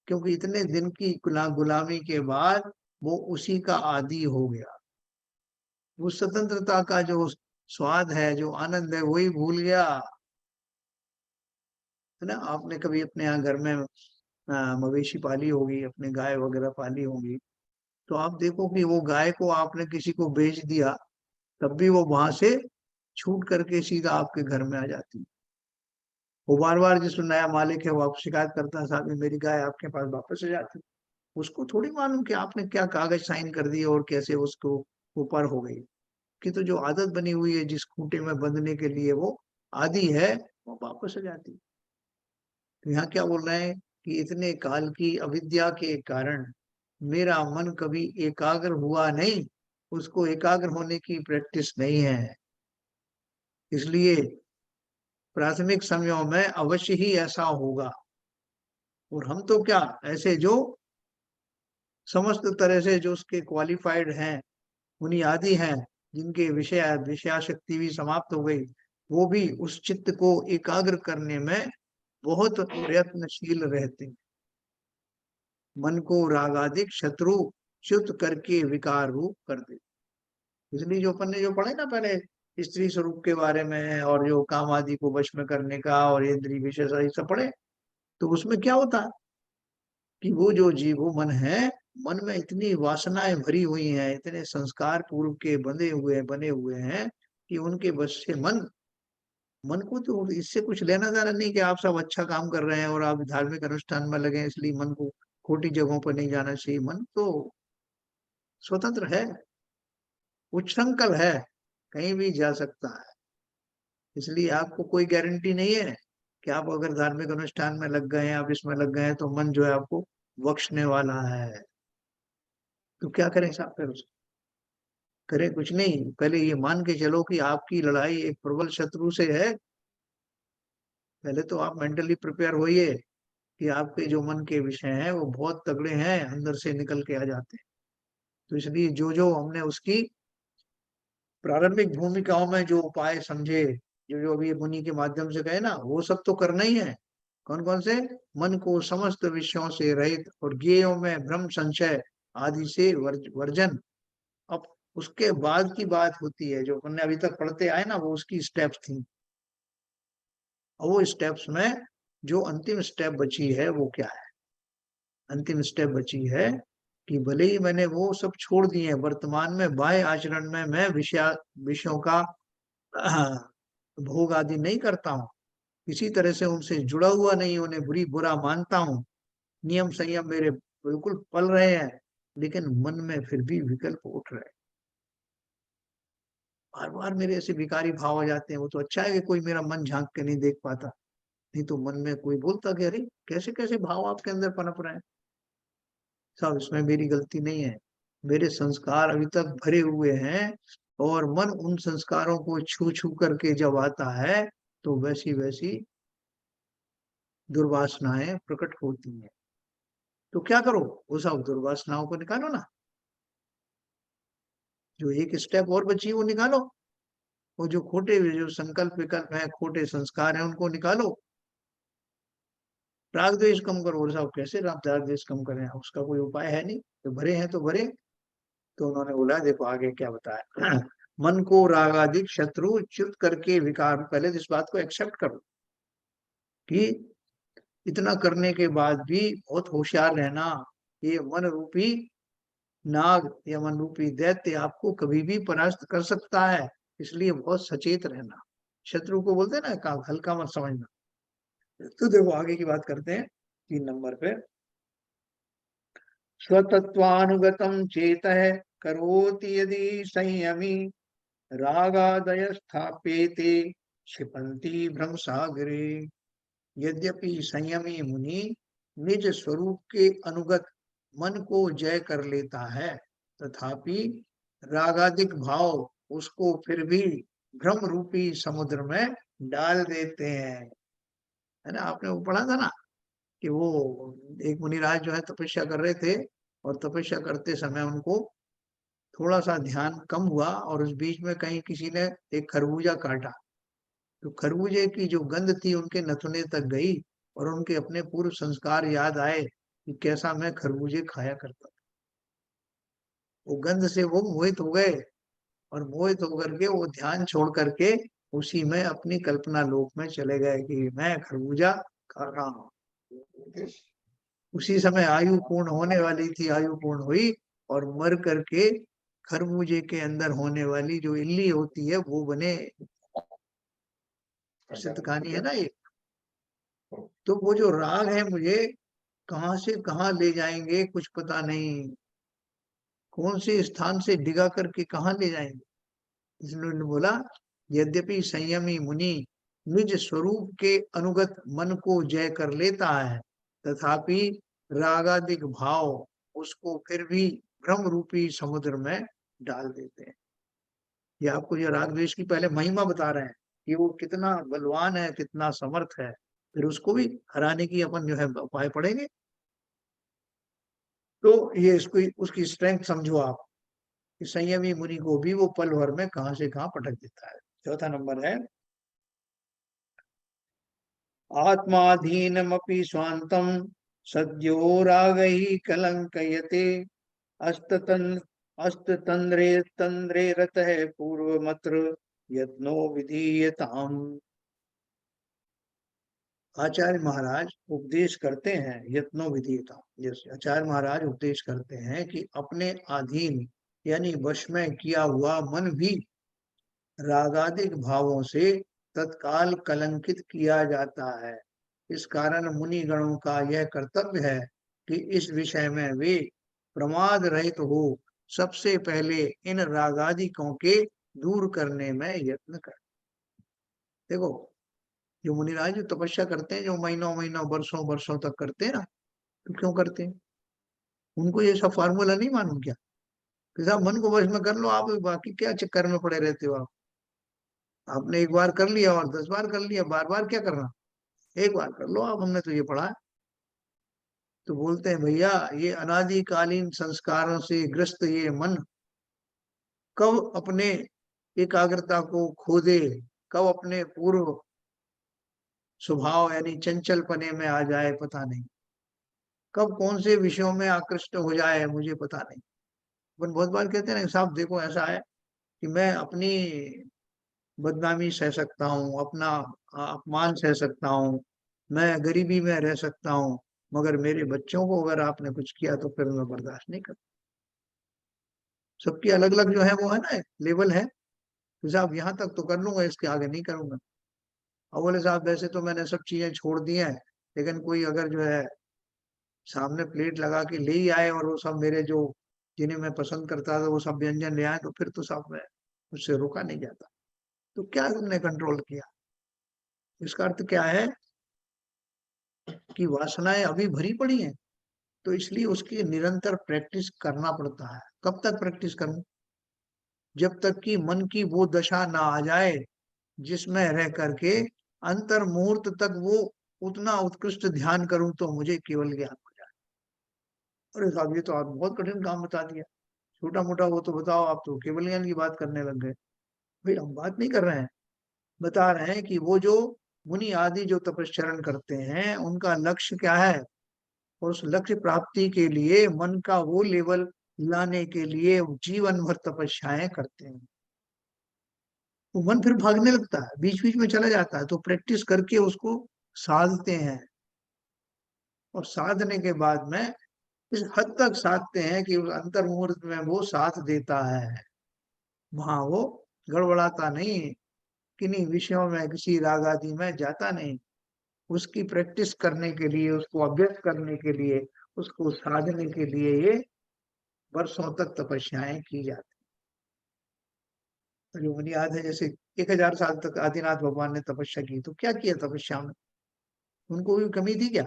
क्योंकि इतने दिन की गुलामी के बाद वो उसी का आदी हो गया। वो स्वतंत्रता का जो स्वाद है, जो आनंद है, वही भूल गया, है ना। आपने कभी अपने यहाँ घर में मवेशी पाली होगी, अपने गाय वगैरह पाली होगी, तो आप देखो कि वो गाय को आपने किसी को बेच दिया, तब भी वो वहां से छूट करके सीधा आपके घर में आ जाती है। वो बार बार जिस नया मालिक है वो आपको शिकायत करता है, साहब ये मेरी गाय आपके पास वापस आ जाती है। उसको थोड़ी मालूम कि आपने क्या कागज साइन कर दिए और कैसे उसको ऊपर हो गई, कि तो जो आदत बनी हुई है जिस खूंटे में बंधने के लिए वो आदि है, वो वापस आ जाती है। तो यहाँ क्या बोल रहे हैं कि इतने काल की अविद्या के कारण मेरा मन कभी एकाग्र हुआ नहीं, उसको एकाग्र होने की प्रैक्टिस नहीं है, इसलिए प्राथमिक समयों में अवश्य ही ऐसा होगा। और हम तो क्या, ऐसे जो समस्त तरह से जो उसके क्वालिफाइड हैं, उन्हीं आदि हैं, जिनके विषयाशक्ति भी समाप्त हो गई, वो भी उस चित्त को एकाग्र करने में बहुत प्रयत्नशील रहते हैं। मन को रागादिक शत्रु च्युत करके विकार रूप कर दे। इसलिए जो अपन ने जो पढ़े ना पहले स्त्री स्वरूप के बारे में, और जो काम आदि को वश में करने का, और इंद्रिय विशेष सब पढ़े, तो उसमें क्या होता है कि वो जो जीव, वो मन है, मन में इतनी वासनाएं भरी हुई हैं, इतने संस्कार पूर्व के बने हुए हैं कि उनके बस से मन को तो इससे कुछ लेना देना नहीं कि आप सब अच्छा काम कर रहे हैं और आप धार्मिक अनुष्ठान में लगे, इसलिए मन को खोटी जगहों पर नहीं जाना चाहिए। मन तो स्वतंत्र है, उच्छृंखल है, कहीं भी जा सकता है। इसलिए आपको कोई गारंटी नहीं है कि आप अगर धार्मिक अनुष्ठान में लग गए हैं, आप इसमें लग गए हैं, तो मन जो है आपको बख्शने वाला है। तो क्या करें साहब, फिर उसको करें कुछ नहीं, पहले ये मान के चलो कि आपकी लड़ाई एक प्रबल शत्रु से है। पहले तो आप मेंटली प्रिपेयर होइए कि आपके जो मन के विषय हैं वो बहुत तगड़े हैं, अंदर से निकल के आ जाते हैं। तो इसलिए जो जो हमने उसकी प्रारंभिक भूमिकाओं में जो उपाय समझे, जो जो अभी मुनि के माध्यम से गए ना, वो सब तो करना ही है। कौन कौन से? मन को समस्त विषयों से रहित और ज्ञेयों में भ्रम संशय आदि से वर्जन। अब उसके बाद की बात होती है, जो हमने अभी तक पढ़ते आए ना, वो उसकी स्टेप्स थी। और वो स्टेप्स में जो अंतिम स्टेप बची है वो क्या है? अंतिम स्टेप बची है कि भले ही मैंने वो सब छोड़ दिए हैं, वर्तमान में बाह्य आचरण में मैं विषयों का भोग आदि नहीं करता हूँ, किसी तरह से उनसे जुड़ा हुआ नहीं, उन्हें बुरा मानता हूँ, नियम संयम मेरे बिल्कुल पल रहे हैं, लेकिन मन में फिर भी विकल्प उठ रहे हैं। बार बार मेरे ऐसे विकारी भाव आ जाते हैं। वो तो अच्छा है कि कोई मेरा मन झांक के नहीं देख पाता, नहीं तो मन में कोई बोलता कि अरे कैसे कैसे भाव आपके अंदर पनप रहे हैं। साहब इसमें मेरी गलती नहीं है, मेरे संस्कार अभी तक भरे हुए हैं, और मन उन संस्कारों को छू छू करके जब आता है तो वैसी वैसी दुर्वासनाएं प्रकट होती हैं। तो क्या करो, वो सब दुर्वासनाओं को निकालो ना, जो एक स्टेप और बची है वो निकालो। वो जो खोटे जो संकल्प विकल्प है, खोटे संस्कार है, उनको निकालो। राग द्वेष कम करो। और साहब कैसे राग द्वेष कम करें, उसका कोई उपाय है नहीं, तो भरे हैं तो भरे। तो उन्होंने बोला देखो आगे क्या बताया मन को रागादिक शत्रु च्युत करके विकार। पहले तो इस बात को एक्सेप्ट करो कि इतना करने के बाद भी बहुत होशियार रहना, ये मन रूपी नाग या मन रूपी दैत्य आपको कभी भी परास्त कर सकता है, इसलिए बहुत सचेत रहना। शत्रु को बोलते ना, का हल्का मत समझना। तो देखो आगे की बात करते हैं 3 नंबर पे। स्वतत्वानुगतम चेतः करोति यदि संयमी रागादय स्थाप्येते क्षिपन्ति भ्रम सागरे। यद्यपि संयमी मुनि निज स्वरूप के अनुगत मन को जय कर लेता है, तथापि रागादिक भाव उसको फिर भी भ्रम रूपी समुद्र में डाल देते हैं। है ना, आपने वो पढ़ा था ना कि वो एक मुनिराज जो है तपस्या कर रहे थे, और तपस्या करते समय उनको थोड़ा सा ध्यान कम हुआ, और उस बीच में कहीं किसी ने एक खरबूजा काटा, तो खरबूजे की जो गंध थी उनके नथुने तक गई, और उनके अपने पूर्व संस्कार याद आए कि कैसा मैं खरबूजे खाया करता था। वो गंध से वो मोहित हो गए, और मोहित होकर के वो ध्यान छोड़ करके उसी में अपनी कल्पना लोक में चले गए कि मैं खरबूजा खा रहा हूँ। उसी समय आयु पूर्ण होने वाली थी, आयु पूर्ण हुई और मर करके खरबूजे के अंदर होने वाली जो इल्ली होती है वो बने। प्रसिद्ध कहानी है ना ये। तो वो जो राग है मुझे कहां से कहां ले जाएंगे कुछ पता नहीं, कौन से स्थान से डिगा करके कहां ले जाएंगे। इसलिए उन्होंने बोला यद्यपि संयमी मुनि निज स्वरूप के अनुगत मन को जय कर लेता है, तथापि रागादिक भाव उसको फिर भी भ्रम रूपी समुद्र में डाल देते हैं। ये आपको जो राग द्वेष की पहले महिमा बता रहे हैं कि वो कितना बलवान है, कितना समर्थ है, फिर उसको भी हराने की अपन जो है उपाय पड़ेंगे। तो ये इसको उसकी स्ट्रेंथ समझो आप कि संयमी मुनि को भी वो पल भर में कहां से कहां पटक देता है। चौथा नंबर है आत्माधीनमपि स्वांतम सद्यो रागहि कलंकयते अस्ततन अस्ततंद्रे तंद्रे रतः पूर्वमत्र यत्नो विधीयताम। आचार्य महाराज उपदेश करते हैं यत्नो विधीयताम। जैसे आचार्य महाराज उपदेश करते हैं कि अपने अधीन यानी वश में किया हुआ मन भी रागादिक भावों से तत्काल कलंकित किया जाता है। इस कारण मुनि गणों का यह कर्तव्य है कि इस विषय में वे प्रमाद रहित हो सबसे पहले इन रागादिकों के दूर करने में यत्न करें। देखो जो मुनिराज जो तपस्या करते हैं, जो महीनों महीनों वर्षों वर्षों तक करते हैं ना, तो क्यों करते हैं? उनको ये सब फार्मूला नहीं मालूम क्या कि साहब मन को वश में कर लो आप, बाकी क्या चक्कर में पड़े रहते हो आप। आपने एक बार कर लिया और 10 बार कर लिया, बार बार क्या करना, एक बार कर लो आप, हमने तो ये पढ़ा है। तो बोलते हैं भैया ये अनादिकालीन संस्कारों से ग्रस्त ये मन कब अपने एकाग्रता को खो दे, कब अपने पूर्व स्वभाव यानी चंचल पने में आ जाए पता नहीं, कब कौन से विषयों में आकृष्ट हो जाए मुझे पता नहीं। अपन बहुत बार कहते हैं ना साहब देखो ऐसा है कि मैं अपनी बदनामी सह सकता हूँ, अपना अपमान सह सकता हूँ, मैं गरीबी में रह सकता हूँ, मगर मेरे बच्चों को अगर आपने कुछ किया तो फिर मैं बर्दाश्त नहीं कर। सबकी अलग अलग जो है वो है ना लेवल है, तो साहब यहाँ तक तो कर लूंगा, इसके आगे नहीं करूंगा। और बोले साहब वैसे तो मैंने सब चीजें छोड़ दी हैं, लेकिन कोई अगर जो है सामने प्लेट लगा के ले ही आए और वो सब मेरे जो जिन्हें मैं पसंद करता था वो सब व्यंजन ले आए, तो फिर तो साहब मैं मुझसे रोका नहीं जाता। तो क्या तुमने कंट्रोल किया? इसका अर्थ क्या है कि वासनाएं अभी भरी पड़ी हैं, तो इसलिए उसकी निरंतर प्रैक्टिस करना पड़ता है। कब तक प्रैक्टिस करूं? जब तक कि मन की वो दशा ना आ जाए जिसमें रह करके अंतर मुहूर्त तक वो उतना उत्कृष्ट ध्यान करूं तो मुझे केवल ज्ञान हो जाए। अरे साहब ये तो आप बहुत कठिन काम बता दिया, छोटा मोटा वो तो बताओ, आप तो केवल ज्ञान की बात करने लग गए। भाई हम बात नहीं कर रहे हैं, बता रहे हैं कि वो जो मुनि आदि जो तपस्चरण करते हैं उनका लक्ष्य क्या है, और उस लक्ष्य प्राप्ति के लिए मन का वो लेवल लाने के लिए जीवन भर तपस्याएं करते हैं। वो मन फिर भागने लगता है, बीच बीच में चला जाता है, तो प्रैक्टिस करके उसको साधते हैं, और साधने के बाद में इस हद तक साधते हैं कि उस अंतर मुहूर्त में वो साथ देता है, वहां वो गड़बड़ाता नहीं, किन्हीं विषयों में किसी राग आदि में जाता नहीं। उसकी प्रैक्टिस करने के लिए, उसको अभ्यस्त करने के लिए, उसको साधने के लिए ये वर्षों तक तपस्याएं की जाती। तो जो मुनि याद है जैसे 1000 साल तक आदिनाथ भगवान ने तपस्या की, तो क्या किया तपस्या में? उनको भी कमी थी क्या?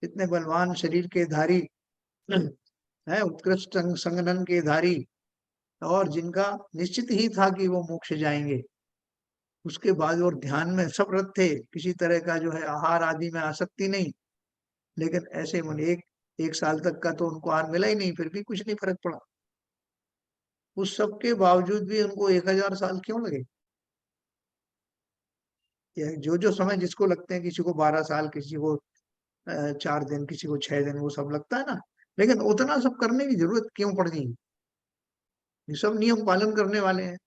इतने बलवान शरीर के धारी है, उत्कृष्ट संगनन के धारी, और जिनका निश्चित ही था कि वो मोक्ष जाएंगे, उसके बाद और ध्यान में सब रत थे, किसी तरह का जो है आहार आदि में आसक्ति नहीं। लेकिन ऐसे मुनि एक साल तक का तो उनको आहार मिला ही नहीं, फिर भी कुछ नहीं फर्क पड़ा। उस सब के बावजूद भी उनको 1000 साल क्यों लगे? जो जो समय जिसको लगते हैं, किसी को 12 साल, किसी को 4 दिन, किसी को 6 दिन, वो सब लगता है ना, लेकिन उतना सब करने की जरूरत क्यों पड़ गई? ये सब नियम पालन करने वाले हैं।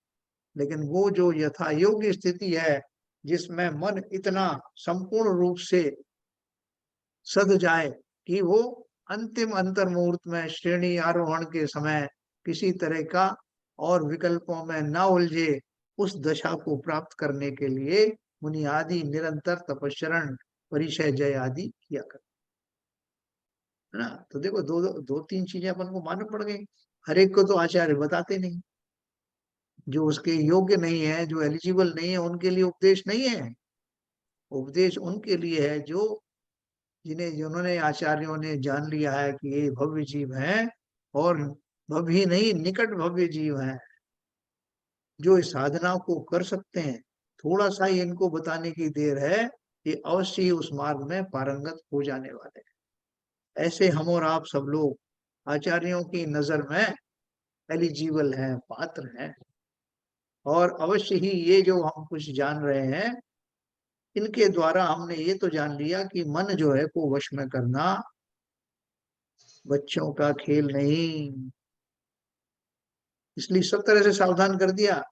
लेकिन वो जो यथा योग्य स्थिति है जिसमें मन इतना संपूर्ण रूप से सध जाए कि वो अंतिम अंतर मुहूर्त में श्रेणी आरोहण के समय किसी तरह का और विकल्पों में ना उलझे, उस दशा को प्राप्त करने के लिए मुनि आदि निरंतर तपस्चरण परिचय जय आदि किया कर, है ना। तो देखो दो तीन चीजें अपन को मालूम पड़ गई। हर एक को तो आचार्य बताते नहीं, जो उसके योग्य नहीं है, जो एलिजिबल नहीं है, उनके लिए उपदेश नहीं है। उपदेश उनके लिए है जो जिन्होंने आचार्यों ने जान लिया है कि ये भव्य जीव हैं, और भव्य नहीं निकट भव्य जीव हैं, जो इस साधना को कर सकते हैं। थोड़ा सा ही इनको बताने की देर है, ये अवश्य ही उस मार्ग में पारंगत हो जाने वाले हैं। ऐसे हम और आप सब लोग आचार्यों की नजर में एलिजिबल हैं, पात्र हैं, और अवश्य ही ये जो हम कुछ जान रहे हैं, इनके द्वारा हमने ये तो जान लिया कि मन जो है को वश में करना बच्चों का खेल नहीं। इसलिए सब तरह से सावधान कर दिया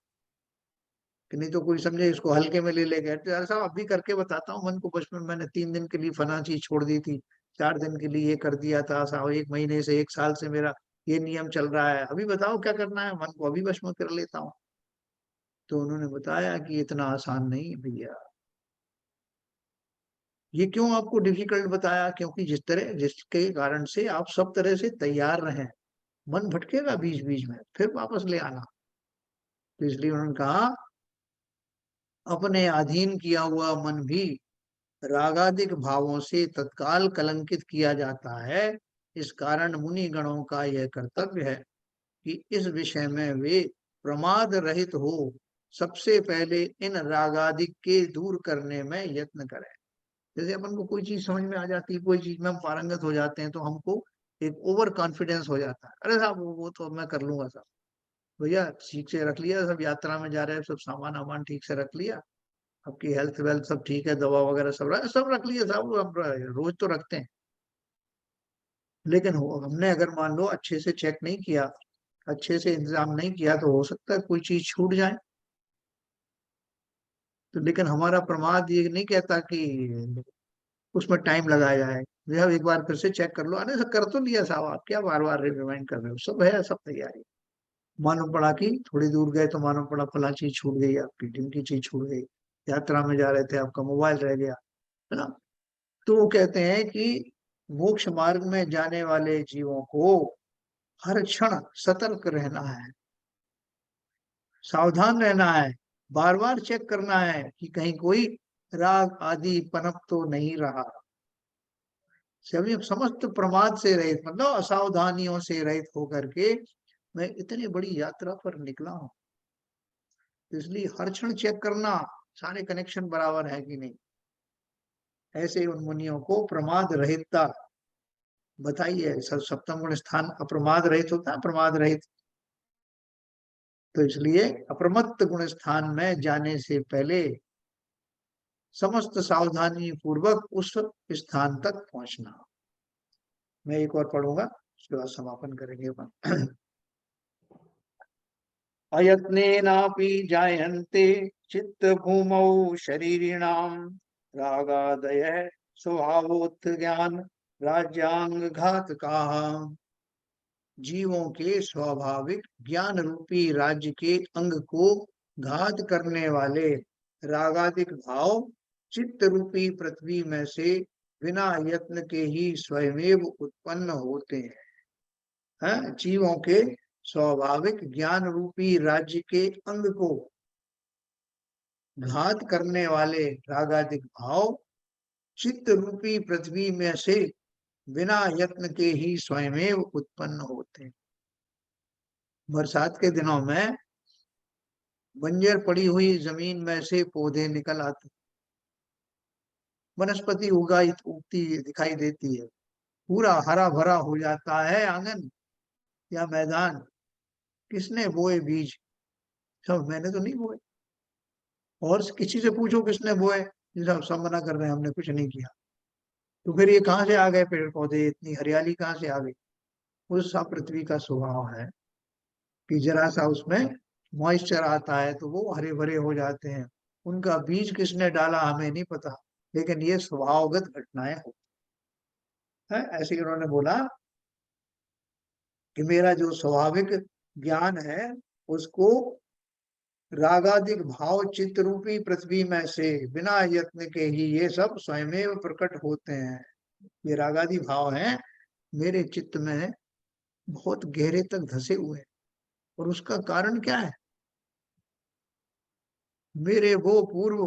कि नहीं तो कोई समझे इसको हल्के में ले लेगा। यार साहब अभी करके बताता हूँ, मन को बचपन में मैंने 3 दिन के लिए फला चीज छोड़ दी थी, 4 दिन के लिए ये कर दिया था साहब, 1 महीने से 1 साल से मेरा ये नियम चल रहा है, अभी बताओ क्या करना है, मन को अभी वश में कर लेता हूँ। तो उन्होंने बताया कि इतना आसान नहीं है भैया। ये क्यों आपको डिफिकल्ट बताया? क्योंकि जिसके कारण से आप सब तरह से तैयार रहें, मन भटकेगा बीच बीच में, फिर वापस ले आना। तो इसलिए उन्होंने कहा अपने अधीन किया हुआ मन भी रागादिक भावों से तत्काल कलंकित किया जाता है। इस कारण मुनि गणों का यह कर्तव्य है कि इस विषय में वे प्रमाद रहित हो सबसे पहले इन रागादिक के दूर करने में यत्न करें। जैसे अपन को कोई चीज समझ में आ जाती है, कोई चीज में हम पारंगत हो जाते हैं, तो हमको एक ओवर कॉन्फिडेंस हो जाता है, अरे साहब वो तो मैं कर लूंगा साहब। भैया ठीक से रख लिया, सब यात्रा में जा रहे हैं, सब सामान वामान ठीक से रख लिया, आपकी हेल्थ वेल्थ सब ठीक है, दवा वगैरह सब रख लिया साहब, हम रोज तो रखते हैं। लेकिन हमने अगर मान लो अच्छे से चेक नहीं किया, अच्छे से इंतजाम नहीं किया, तो हो सकता है कोई चीज छूट जाए। तो लेकिन हमारा प्रमाद ये नहीं कहता कि उसमें टाइम लगाया जाए, भैया एक बार फिर से चेक कर लो, अरे सर कर तो लिया साहब, आप क्या बार बार रिमाइंड कर रहे हो, सब है, सब तैयारी। मालूम पड़ा कि थोड़ी दूर गए तो मालूम पड़ा फला चीज छूट गई, आपकी ढिमकी चीज छूट गई, यात्रा में जा रहे थे आपका मोबाइल रह गया, है ना। तो वो कहते हैं कि मोक्ष मार्ग में जाने वाले जीवों को हर क्षण सतर्क रहना है, सावधान रहना है, बार बार चेक करना है कि कहीं कोई राग आदि पनप तो नहीं रहा। सभी समस्त प्रमाद से रहित, मतलब असावधानियों से रहित होकर के मैं इतनी बड़ी यात्रा पर निकला हूं। इसलिए हर क्षण चेक करना सारे कनेक्शन बराबर है कि नहीं। ऐसे उन मुनियों को प्रमाद रहितता बताइए। सप्तम गुण स्थान अप्रमाद रहित होता है, प्रमाद रहित। तो इसलिए अप्रमत्त गुण स्थान में जाने से पहले समस्त सावधानी पूर्वक उस स्थान तक पहुंचना। मैं एक और पढ़ूंगा, उसके बाद समापन करेंगे अपन। अयत्नेनापि जायन्ते चित्त भूमौ शरीरिणाम रागादयः स्वभावोत्थ ज्ञान राज्यांग घातकाः। जीवों के स्वाभाविक ज्ञान रूपी राज्य के अंग को घात करने वाले रागादिक भाव चित्त रूपी पृथ्वी में से बिना यत्न के ही स्वयमेव उत्पन्न होते हैं। जीवों के स्वाभाविक ज्ञान रूपी राज्य के अंग को घात करने वाले रागादिक भाव चित्त रूपी पृथ्वी में से बिना यत्न के ही स्वयमेव उत्पन्न होते हैं। बरसात के दिनों में बंजर पड़ी हुई जमीन में से पौधे निकल आते, वनस्पति उगती दिखाई देती है, पूरा हरा भरा हो जाता है आंगन या मैदान। किसने बोए बीज? सब मैंने तो नहीं बोए। और किसी से पूछो किसने बोए, सब मना कर रहे हैं हमने कुछ नहीं किया। तो फिर ये कहाँ से आ गए पेड़ पौधे, इतनी हरियाली कहाँ से आ गई? उस सा पृथ्वी का स्वभाव है कि जरा सा उसमें मॉइस्चर आता है तो वो हरे भरे हो जाते हैं। उनका बीज किसने डाला हमें नहीं पता, लेकिन ये स्वभावगत घटनाएं हो है। ऐसे ही उन्होंने बोला कि मेरा जो स्वाभाविक ज्ञान है उसको रागादिक भाव चित्त रूपी पृथ्वी में से बिना यत्न के ही ये सब स्वयमेव प्रकट होते हैं। ये रागादि भाव हैं मेरे चित्त में बहुत गहरे तक धसे हुए हैं। और उसका कारण क्या है? मेरे वो पूर्व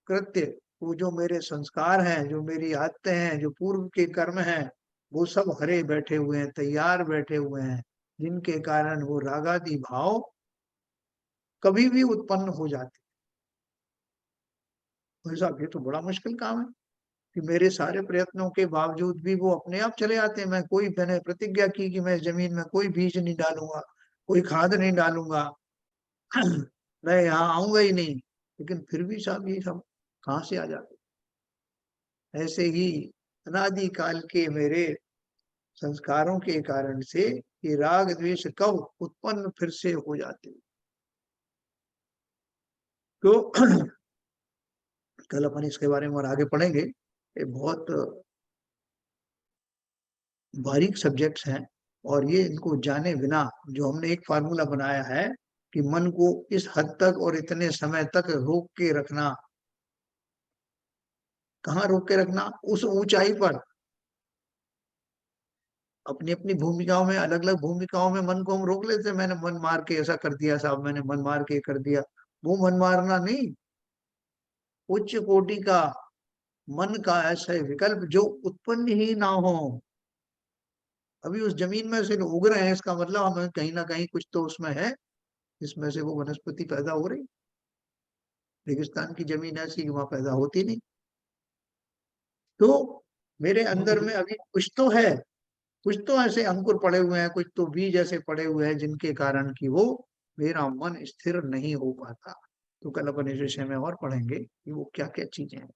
कृत्य, वो जो मेरे संस्कार हैं, जो मेरी आदतें हैं, जो पूर्व के कर्म हैं, वो सब हरे बैठे हुए हैं, तैयार बैठे हुए हैं, जिनके कारण वो रागादि भाव कभी भी उत्पन्न हो जाते। साहब ये तो बड़ा मुश्किल काम है कि मेरे सारे प्रयत्नों के बावजूद भी वो अपने आप चले आते हैं। मैंने प्रतिज्ञा की कि मैं जमीन में कोई बीज नहीं डालूंगा, कोई खाद नहीं डालूंगा मैं यहाँ आऊंगा ही नहीं, लेकिन फिर भी साहब ये सब कहाँ से आ जाते? ऐसे ही अनादि काल के मेरे संस्कारों के कारण से ये राग द्वेष कब उत्पन्न फिर से हो जाते। तो कल अपन इसके बारे में और आगे पढ़ेंगे। ये बहुत बारीक सब्जेक्ट्स हैं और ये इनको जाने बिना जो हमने एक फार्मूला बनाया है कि मन को इस हद तक और इतने समय तक रोक के रखना। कहाँ रोक के रखना? उस ऊंचाई पर। अपनी अपनी भूमिकाओं में, अलग अलग भूमिकाओं में मन को हम रोक लेते हैं। मैंने मन मार के ऐसा कर दिया साहब, मैंने मन मार के कर दिया। वो मन मारना नहीं, उच्च कोटि का मन का ऐसा विकल्प जो उत्पन्न ही ना हो। अभी उस जमीन में से उग रहे हैं, इसका मतलब हमें कहीं ना कहीं कुछ तो उसमें है, इसमें से वो वनस्पति पैदा हो रही। रेगिस्तान की जमीन ऐसी कि वहां पैदा होती नहीं। तो मेरे अंदर में अभी कुछ तो है, कुछ तो ऐसे अंकुर पड़े हुए हैं, कुछ तो बीज ऐसे पड़े हुए हैं जिनके कारण कि वो मेरा मन स्थिर नहीं हो पाता। तो कल अपन इस विषय में और पढ़ेंगे कि वो क्या क्या चीजें हैं।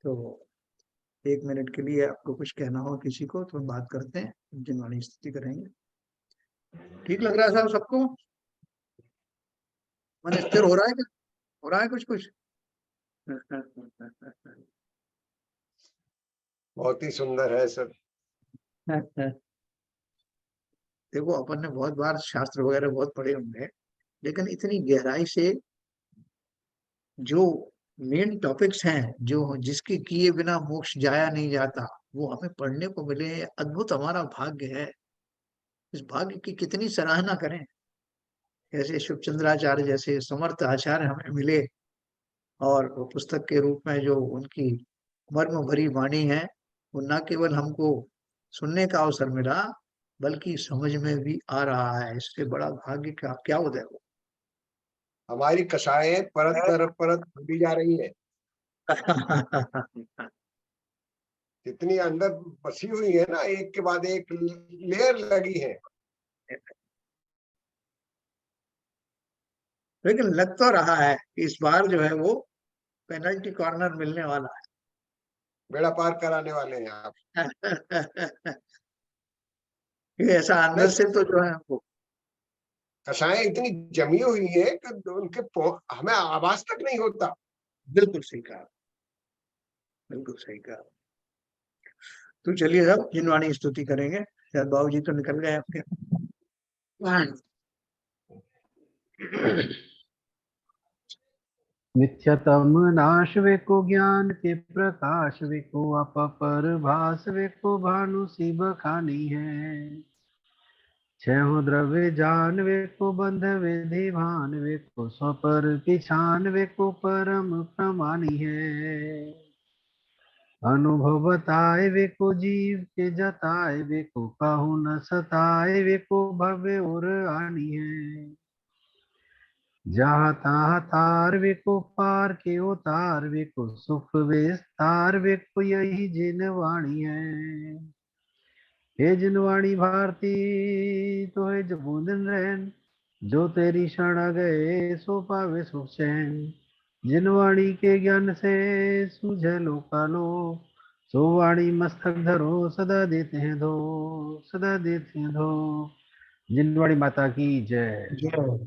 तो 1 मिनट के लिए आपको कुछ कहना हो किसी को तो बात करते हैं, जिनवाणी स्थिति करेंगे। ठीक लग रहा है साहब सबको? मन स्थिर हो रहा है क्या? हो रहा है कुछ कुछ? बहुत ही सुंदर है सर। देखो अपन ने बहुत बार शास्त्र वगैरह बहुत पढ़े होंगे, लेकिन इतनी गहराई से जो मेन टॉपिक्स हैं, जो जिसके किए बिना मोक्ष जाया नहीं जाता, वो हमें पढ़ने को मिले। अद्भुत हमारा भाग्य है। इस भाग्य की कितनी सराहना करें। ऐसे शिवचंद्राचार्य जैसे समर्थ आचार्य हमें मिले और वो पुस्तक के रूप में जो उनकी मर्म भरी वाणी है, वो न केवल हमको सुनने का अवसर मिला बल्कि समझ में भी आ रहा है। इससे बड़ा भाग्य का क्या उदय हो। हमारी कषायें परत दर परत बढ़ी जा रही है, जितनी अंदर बसी हुई है ना, एक के बाद एक लेयर लगी है। लेकिन लग तो रहा है कि इस बार जो है वो पेनल्टी कॉर्नर मिलने वाला बेड़ा पार कराने वाले हैं आप। है। ये ऐसा अंदर से नहीं, तो जो है वो कषायें इतनी जमी हुई है कि हमें आवाज तक नहीं होता। बिल्कुल सही कहा, बिल्कुल सही कहा। तो चलिए साहब जिनवाणी स्तुति करेंगे। शायद बाबूजी तो निकल गए आपके। मिथ्यतम नाश वेको ज्ञान के प्रकाश वेको अपर भास वेको भानु सी बखानी है। छह द्रव्य जान वेको बंध विधि भान वेको स्वपर पिछान वेको परम प्रमाणी है। अनुभव बताए वेको जीव के जताए वेको कहु न सताए वेको भव्य और आनी है। जहाँ तहाँ तार वेको पार के उतार वेको सुख विस्तार वेको यही जिनवाणी है। हे जिनवाणी भारती तो है जो बूंदन रहन, जो तेरी शरण गए सो पावे सुख चैन। जिनवाणी के ज्ञान से सूझे लोकालो, सोवाड़ी मस्तक धरो सदा देते हैं धो, सदा देते हैं धो। जिनवाड़ी माता की जय। जय